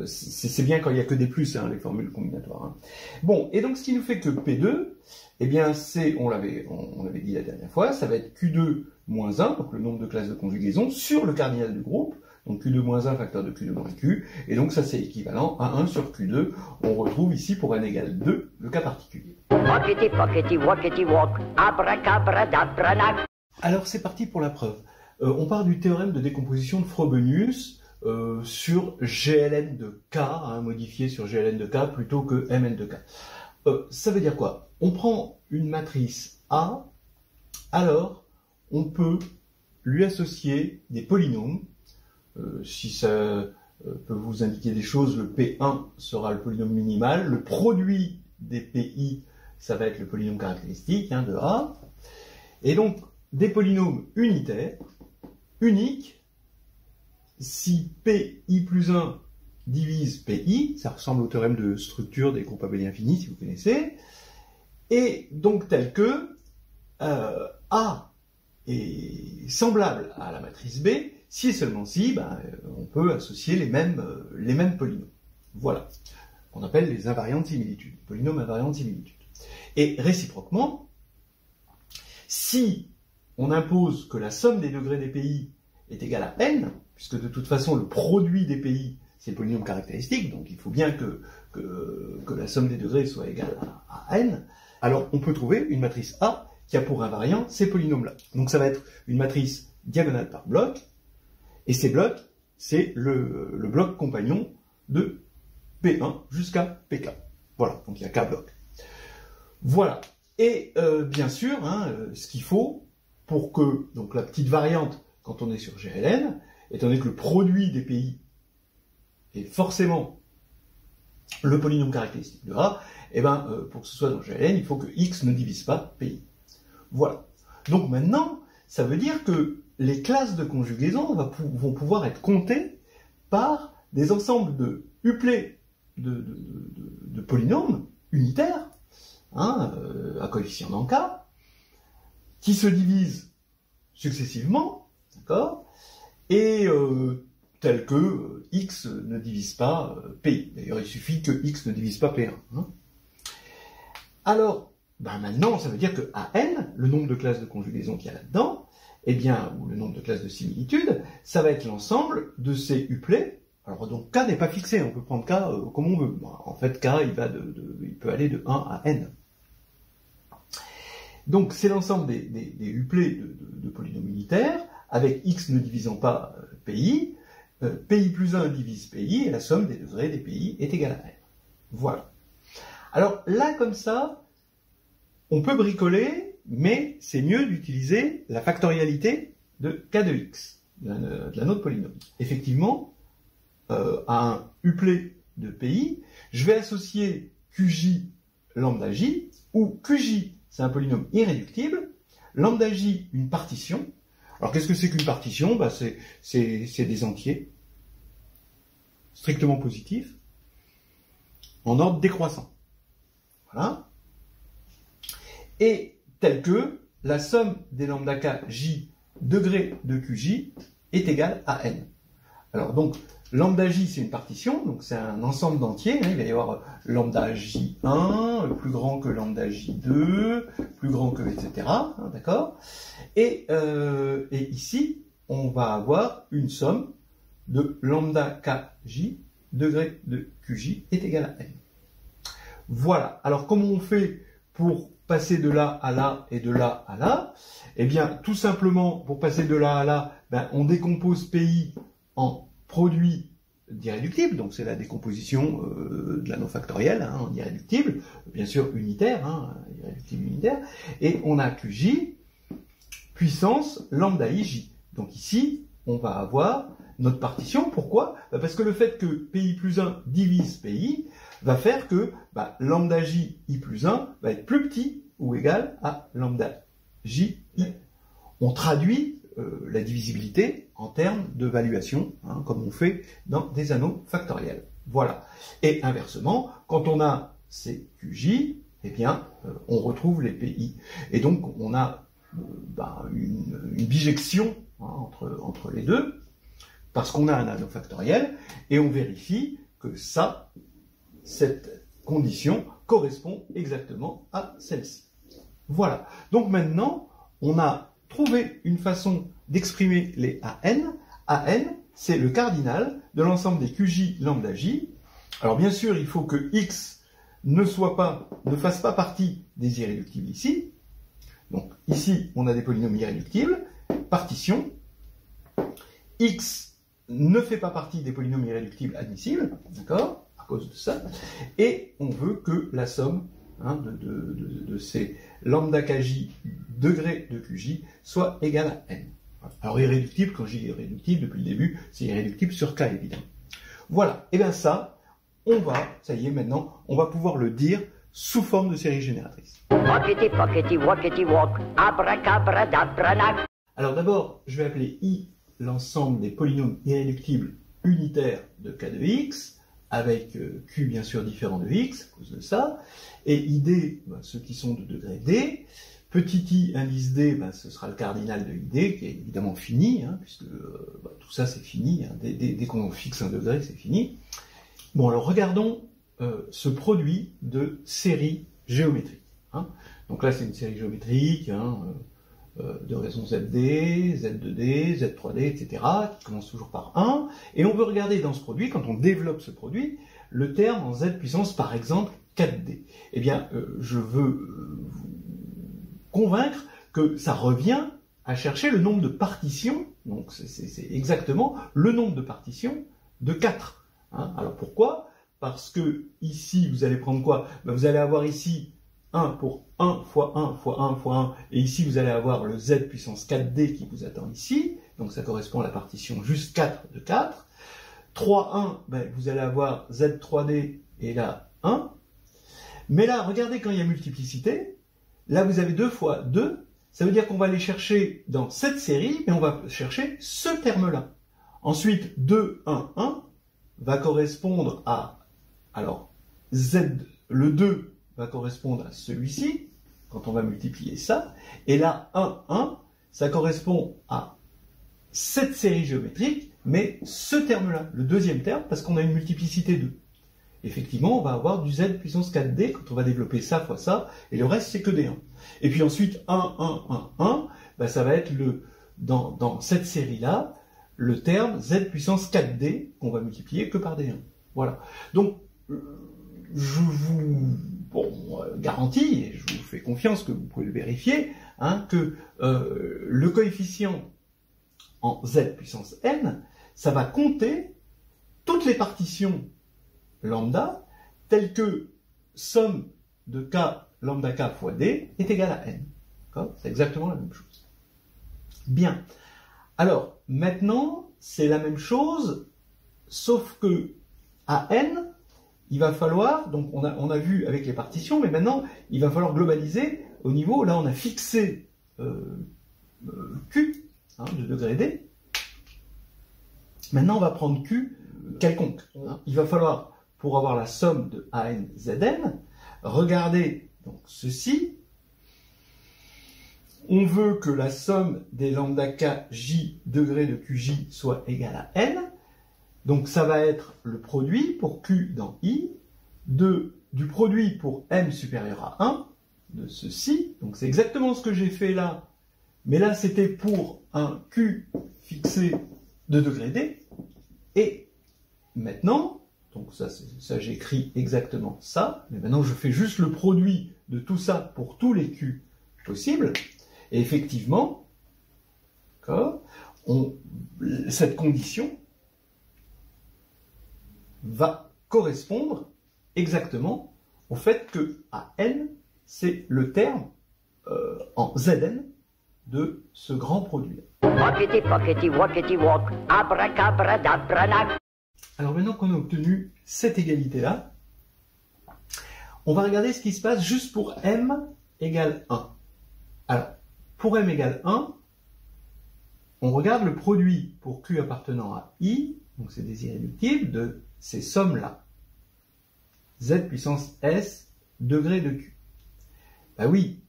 C'est bien quand il n'y a que des plus, hein, les formules combinatoires. Hein. Bon, et donc ce qui nous fait que P2, eh bien c'est, on l'avait dit la dernière fois, ça va être Q2 moins 1, donc le nombre de classes de conjugaison, sur le cardinal du groupe. Donc Q2 moins 1, facteur de Q2 moins Q, et donc ça c'est équivalent à 1 sur Q2. On retrouve ici pour n égale 2 le cas particulier. Walkity, pockety, walkity, walk, abracabradabranach. Alors c'est parti pour la preuve. On part du théorème de décomposition de Frobenius sur GLN de K, hein, modifié sur GLN de K plutôt que Mn de K. Ça veut dire quoi? On prend une matrice A, alors on peut lui associer des polynômes. Si ça peut vous indiquer des choses, le P1 sera le polynôme minimal, le produit des PI, ça va être le polynôme caractéristique, hein, de A, et donc des polynômes unitaires, uniques, si PI plus 1 divise PI, ça ressemble au théorème de structure des groupes abéliens finis, si vous connaissez, et donc tel que A est semblable à la matrice B, si et seulement si, on peut associer les mêmes polynômes. Voilà. On appelle les invariantes similitudes, polynômes invariantes similitudes. Et réciproquement, si on impose que la somme des degrés des PI est égale à n, puisque de toute façon le produit des PI c'est le polynôme caractéristique, donc il faut bien que la somme des degrés soit égale à n, alors on peut trouver une matrice A qui a pour invariant ces polynômes-là. Donc ça va être une matrice diagonale par bloc, et ces blocs, c'est le bloc compagnon de P1 jusqu'à Pk. Voilà, donc il y a K blocs. Voilà. Et bien sûr, ce qu'il faut pour que, donc la petite variante, quand on est sur GLN, étant donné que le produit des pays est forcément le polynôme caractéristique de A, et ben, pour que ce soit dans GLN, il faut que X ne divise pas PI. Voilà. Donc maintenant, ça veut dire que les classes de conjugaison vont pouvoir être comptées par des ensembles de uplets de polynômes unitaires, à coefficient dans K, qui se divisent successivement, d'accord, et tel que X ne divise pas PI. D'ailleurs, il suffit que X ne divise pas P1. Alors, maintenant, ça veut dire que AN, le nombre de classes de conjugaison qu'il y a là-dedans, eh bien, ou le nombre de classes de similitude, ça va être l'ensemble de ces uplets. Alors, donc, K n'est pas fixé, on peut prendre K comme on veut. En fait, K, il peut aller de 1 à N. Donc, c'est l'ensemble des uplets de polynômes unitaires, avec X ne divisant pas PI, PI plus 1 divise PI, et la somme des degrés des PI est égale à N. Voilà. Alors, là, comme ça, on peut bricoler, mais c'est mieux d'utiliser la factorialité de K de X, de la note polynôme. Effectivement, à un uplet de PI, je vais associer QJ lambda J, où QJ, c'est un polynôme irréductible, lambda J, une partition. Alors, qu'est-ce que c'est qu'une partition? C'est des entiers, strictement positifs, en ordre décroissant. Voilà. Et tel que la somme des lambda K J degrés de QJ est égale à N. Alors donc, lambda J c'est une partition, donc c'est un ensemble d'entiers, il va y avoir lambda J1, plus grand que lambda J2, plus grand que, etc. D'accord? Et ici, on va avoir une somme de lambda KJ degré de QJ est égal à N. Voilà. Alors comment on fait pour passer de là à là et de là à là? Eh bien, tout simplement, pour passer de là à là, on décompose PI en produit d'irréductible, donc c'est la décomposition de l'anneau factoriel en irréductible, bien sûr unitaire, irréductible unitaire, et on a QJ puissance lambda IJ. Donc ici, on va avoir notre partition. Pourquoi? Parce que le fait que PI plus 1 divise PI va faire que lambda J I plus 1 va être plus petit ou égal à lambda J I. On traduit la divisibilité en termes de valuation, comme on fait dans des anneaux factoriels. Voilà. Et inversement, quand on a ces QJ, eh bien, on retrouve les PI. Et donc, on a une bijection entre les deux, parce qu'on a un anneau factoriel, et on vérifie que cette condition correspond exactement à celle-ci. Voilà. Donc maintenant, on a trouvé une façon d'exprimer les AN. AN, c'est le cardinal de l'ensemble des QJ lambda J. Alors bien sûr, il faut que X ne fasse pas partie des irréductibles ici. Donc ici, on a des polynômes irréductibles. Partition. X ne fait pas partie des polynômes irréductibles admissibles, d'accord, à cause de ça. Et on veut que la somme de ces lambda kj degrés de qj soit égale à n. Alors irréductible, quand je dis irréductible, depuis le début, c'est irréductible sur k, évidemment. Voilà, et bien ça, ça y est, maintenant, on va pouvoir le dire sous forme de série génératrice. Walkity, pockety, walkity, walk, abracabradabranag. Alors d'abord, je vais appeler I l'ensemble des polynômes irréductibles unitaires de k de x, avec q bien sûr différent de x, à cause de ça, et id, ceux qui sont de degré d, petit i indice d, ce sera le cardinal de id, qui est évidemment fini, puisque tout ça c'est fini, dès qu'on fixe un degré, c'est fini. Bon, alors regardons ce produit de série géométrique. Donc là, c'est une série géométrique, de raison ZD, Z2D, Z3D, etc., qui commence toujours par 1, et on veut regarder dans ce produit, quand on développe ce produit, le terme en Z puissance, par exemple, 4D. Eh bien, je veux vous convaincre que ça revient à chercher le nombre de partitions, donc c'est exactement le nombre de partitions de 4. Alors pourquoi? parce que ici, vous allez prendre quoi? Ben, vous allez avoir ici 1 pour 1 fois 1 fois 1 fois 1, et ici vous allez avoir le z puissance 4d qui vous attend ici, donc ça correspond à la partition juste 4 de 4. 3, 1, ben, vous allez avoir z3d et là 1. Mais là, regardez quand il y a multiplicité, là vous avez 2 fois 2, ça veut dire qu'on va aller chercher dans cette série, mais on va chercher ce terme-là. Ensuite, 2, 1, 1 va correspondre à, alors, z, le 2 va correspondre à celui-ci, quand on va multiplier ça, et là, 1, 1, ça correspond à cette série géométrique, mais ce terme-là, le deuxième terme, parce qu'on a une multiplicité 2. Effectivement, on va avoir du z puissance 4d quand on va développer ça fois ça, et le reste, c'est que des 1. Et puis ensuite, 1, 1, 1, 1, ben ça va être dans cette série-là, le terme z puissance 4d qu'on va multiplier que par des 1. Voilà. Donc, je vous garantis, et je vous fais confiance que vous pouvez le vérifier, hein, que le coefficient en z puissance n, ça va compter toutes les partitions lambda telles que somme de k lambda k fois d est égale à n. C'est exactement la même chose. Bien. Alors, maintenant, c'est la même chose, sauf que à n, il va falloir, donc on a vu avec les partitions, mais maintenant, il va falloir globaliser au niveau, là on a fixé Q, hein, de degré D. Maintenant, on va prendre Q quelconque. Hein. Il va falloir, pour avoir la somme de AN, ZN, regarder donc ceci. On veut que la somme des lambda k j degrés de QJ soit égale à n. Donc ça va être le produit pour Q dans I, du produit pour M supérieur à 1, de ceci. Donc c'est exactement ce que j'ai fait là, mais là c'était pour un Q fixé de degré D. Et maintenant, donc ça j'écris exactement ça, mais maintenant je fais juste le produit de tout ça pour tous les Q possibles. Et effectivement, cette condition va correspondre exactement au fait que AN, c'est le terme en Zn de ce grand produit. Walkity, pockety, walkity, walk, abracabradabranab. Alors maintenant qu'on a obtenu cette égalité-là, on va regarder ce qui se passe juste pour m égale 1. Alors, pour m égale 1, on regarde le produit pour q appartenant à i, donc c'est des irréductibles, de ces sommes-là. Z puissance S, degré de q. Ben oui,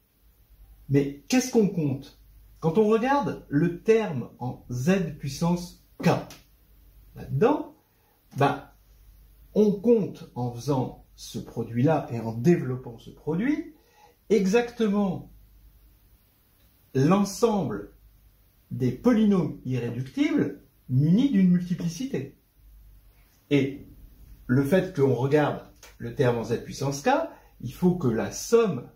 mais qu'est-ce qu'on compte? Quand on regarde le terme en Z puissance K, là-dedans, ben, on compte en faisant ce produit-là et en développant ce produit, exactement l'ensemble des polynômes irréductibles munis d'une multiplicité. Et le fait qu'on regarde le terme en z puissance k, il faut que la somme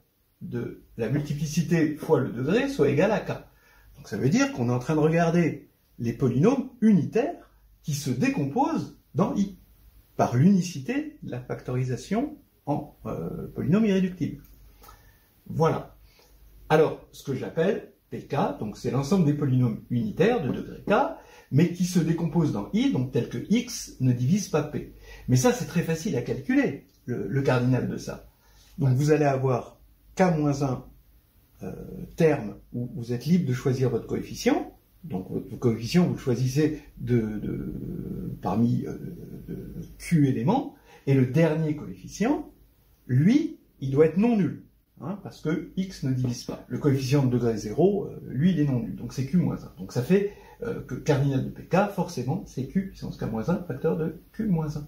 de la multiplicité fois le degré soit égale à k. Donc ça veut dire qu'on est en train de regarder les polynômes unitaires qui se décomposent dans i, par l'unicité de la factorisation en polynôme irréductible. Voilà. Alors, ce que j'appelle pk, donc c'est l'ensemble des polynômes unitaires de degré k, mais qui se décomposent dans i, donc tel que x ne divise pas p. Mais ça, c'est très facile à calculer, le cardinal de ça. Donc vous allez avoir k-1 terme où vous êtes libre de choisir votre coefficient. Donc votre coefficient, vous le choisissez parmi q éléments, et le dernier coefficient, lui, il doit être non nul. Hein, parce que x ne divise pas. Le coefficient de degré 0, lui, il est non nul. Donc c'est q-1. Donc ça fait que cardinal de pk, forcément, c'est q puissance k-1, facteur de q-1.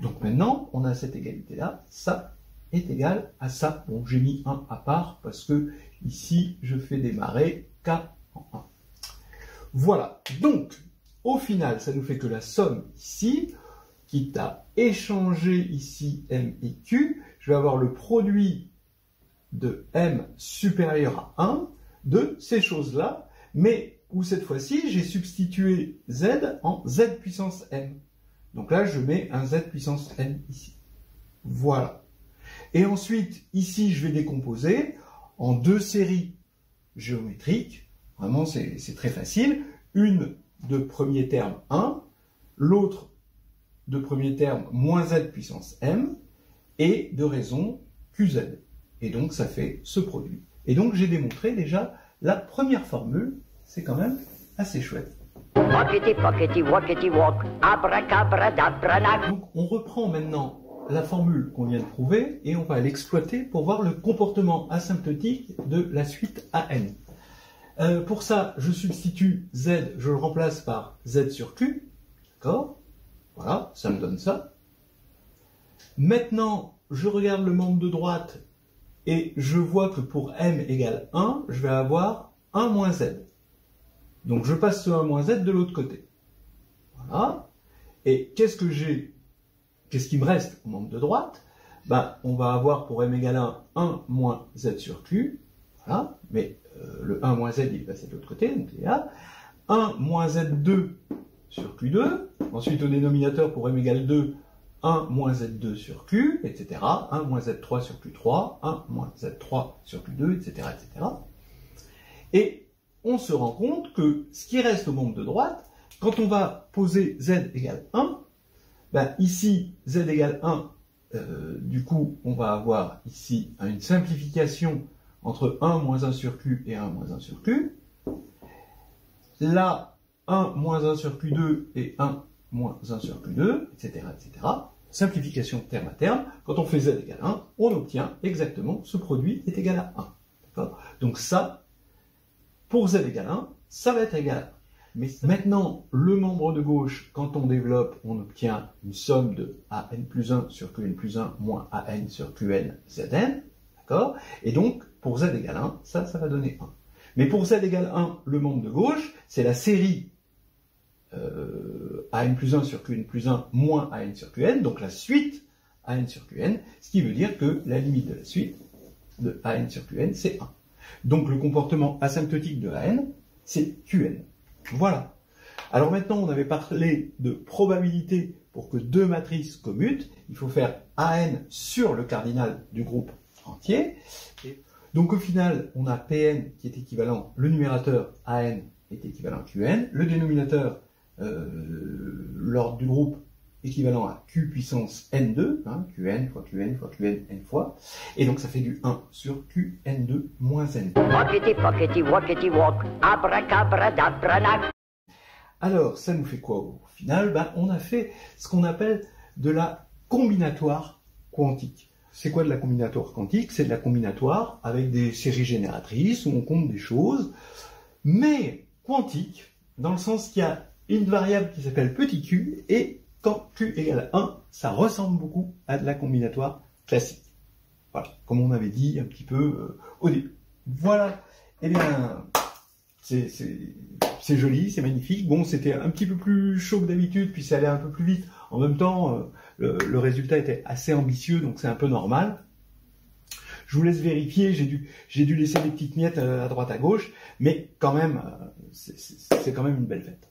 Donc maintenant, on a cette égalité-là. Ça est égal à ça. Bon, j'ai mis 1 à part parce que ici, je fais démarrer k en 1. Voilà. Donc, au final, ça nous fait que la somme ici, quitte à échanger ici m et q, je vais avoir le produit de m supérieur à 1 de ces choses-là, mais où cette fois-ci, j'ai substitué z en z puissance m. Donc là, je mets un z puissance n ici. Voilà. Et ensuite, ici, je vais décomposer en deux séries géométriques. Vraiment, c'est très facile. Une de premier terme 1, l'autre de premier terme moins z puissance m, et de raison qz. Et donc, ça fait ce produit. Et donc, j'ai démontré déjà la première formule. C'est quand même assez chouette. Walkity, pockety, walkity, walk, abracabradabra. Donc, on reprend maintenant la formule qu'on vient de prouver et on va l'exploiter pour voir le comportement asymptotique de la suite AN. Pour ça, je substitue Z, je le remplace par Z sur Q. D'accord? Voilà, ça me donne ça. Maintenant, je regarde le membre de droite et je vois que pour M égale 1, je vais avoir 1 moins Z. Donc je passe ce 1 moins Z de l'autre côté. Voilà. Et qu'est-ce qui me reste au membre de droite? Ben, on va avoir pour M égale 1 moins Z sur Q. Voilà. Mais le 1 moins Z, il est passé de l'autre côté, donc il est là. 1 moins Z2 sur Q2. Ensuite, au dénominateur, pour M égale 2, 1 moins Z2 sur Q, etc. 1 moins Z3 sur Q3, 1 moins Z3 sur Q2, etc., etc. Et on se rend compte que ce qui reste au membre de droite, quand on va poser Z égale 1, ben ici, Z égale 1, du coup, on va avoir ici une simplification entre 1 moins 1 sur Q et 1 moins 1 sur Q. Là, 1 moins 1 sur Q2 et 1 moins 1 sur Q2, etc., etc. Simplification terme à terme. Quand on fait Z égale 1, on obtient exactement ce produit est égal à 1. D'accord ? Donc ça, pour Z égale 1, ça va être égal à 1. Mais maintenant, le membre de gauche, quand on développe, on obtient une somme de AN plus 1 sur QN plus 1 moins AN sur QN ZN. D'accord? Et donc, pour Z égale 1, ça va donner 1. Mais pour Z égale 1, le membre de gauche, c'est la série AN plus 1 sur QN plus 1 moins AN sur QN, donc la suite AN sur QN, ce qui veut dire que la limite de la suite de AN sur QN, c'est 1. Donc le comportement asymptotique de AN, c'est QN. Voilà. Alors maintenant, on avait parlé de probabilité pour que deux matrices commutent. Il faut faire AN sur le cardinal du groupe entier. Donc au final, on a Pn qui est équivalent, le numérateur AN est équivalent à Qn, le dénominateur, l'ordre du groupe équivalent à Q puissance N2, hein, Qn fois Qn fois Qn n fois, et donc ça fait du 1 sur Qn2 moins n. Walkity, pockety, walkity, walk, abracabradabra. Alors, ça nous fait quoi au final? Ben, on a fait ce qu'on appelle de la combinatoire quantique. C'est quoi de la combinatoire quantique? C'est de la combinatoire avec des séries génératrices où on compte des choses, mais quantique, dans le sens qu'il y a une variable qui s'appelle petit q, et quand q égale à 1, ça ressemble beaucoup à de la combinatoire classique. Voilà, comme on avait dit un petit peu au début. Voilà, eh bien, c'est joli, c'est magnifique. Bon, c'était un petit peu plus chaud que d'habitude, puis ça allait un peu plus vite. En même temps, le résultat était assez ambitieux, donc c'est un peu normal. Je vous laisse vérifier, j'ai dû laisser des petites miettes à droite à gauche, mais quand même, c'est quand même une belle fête.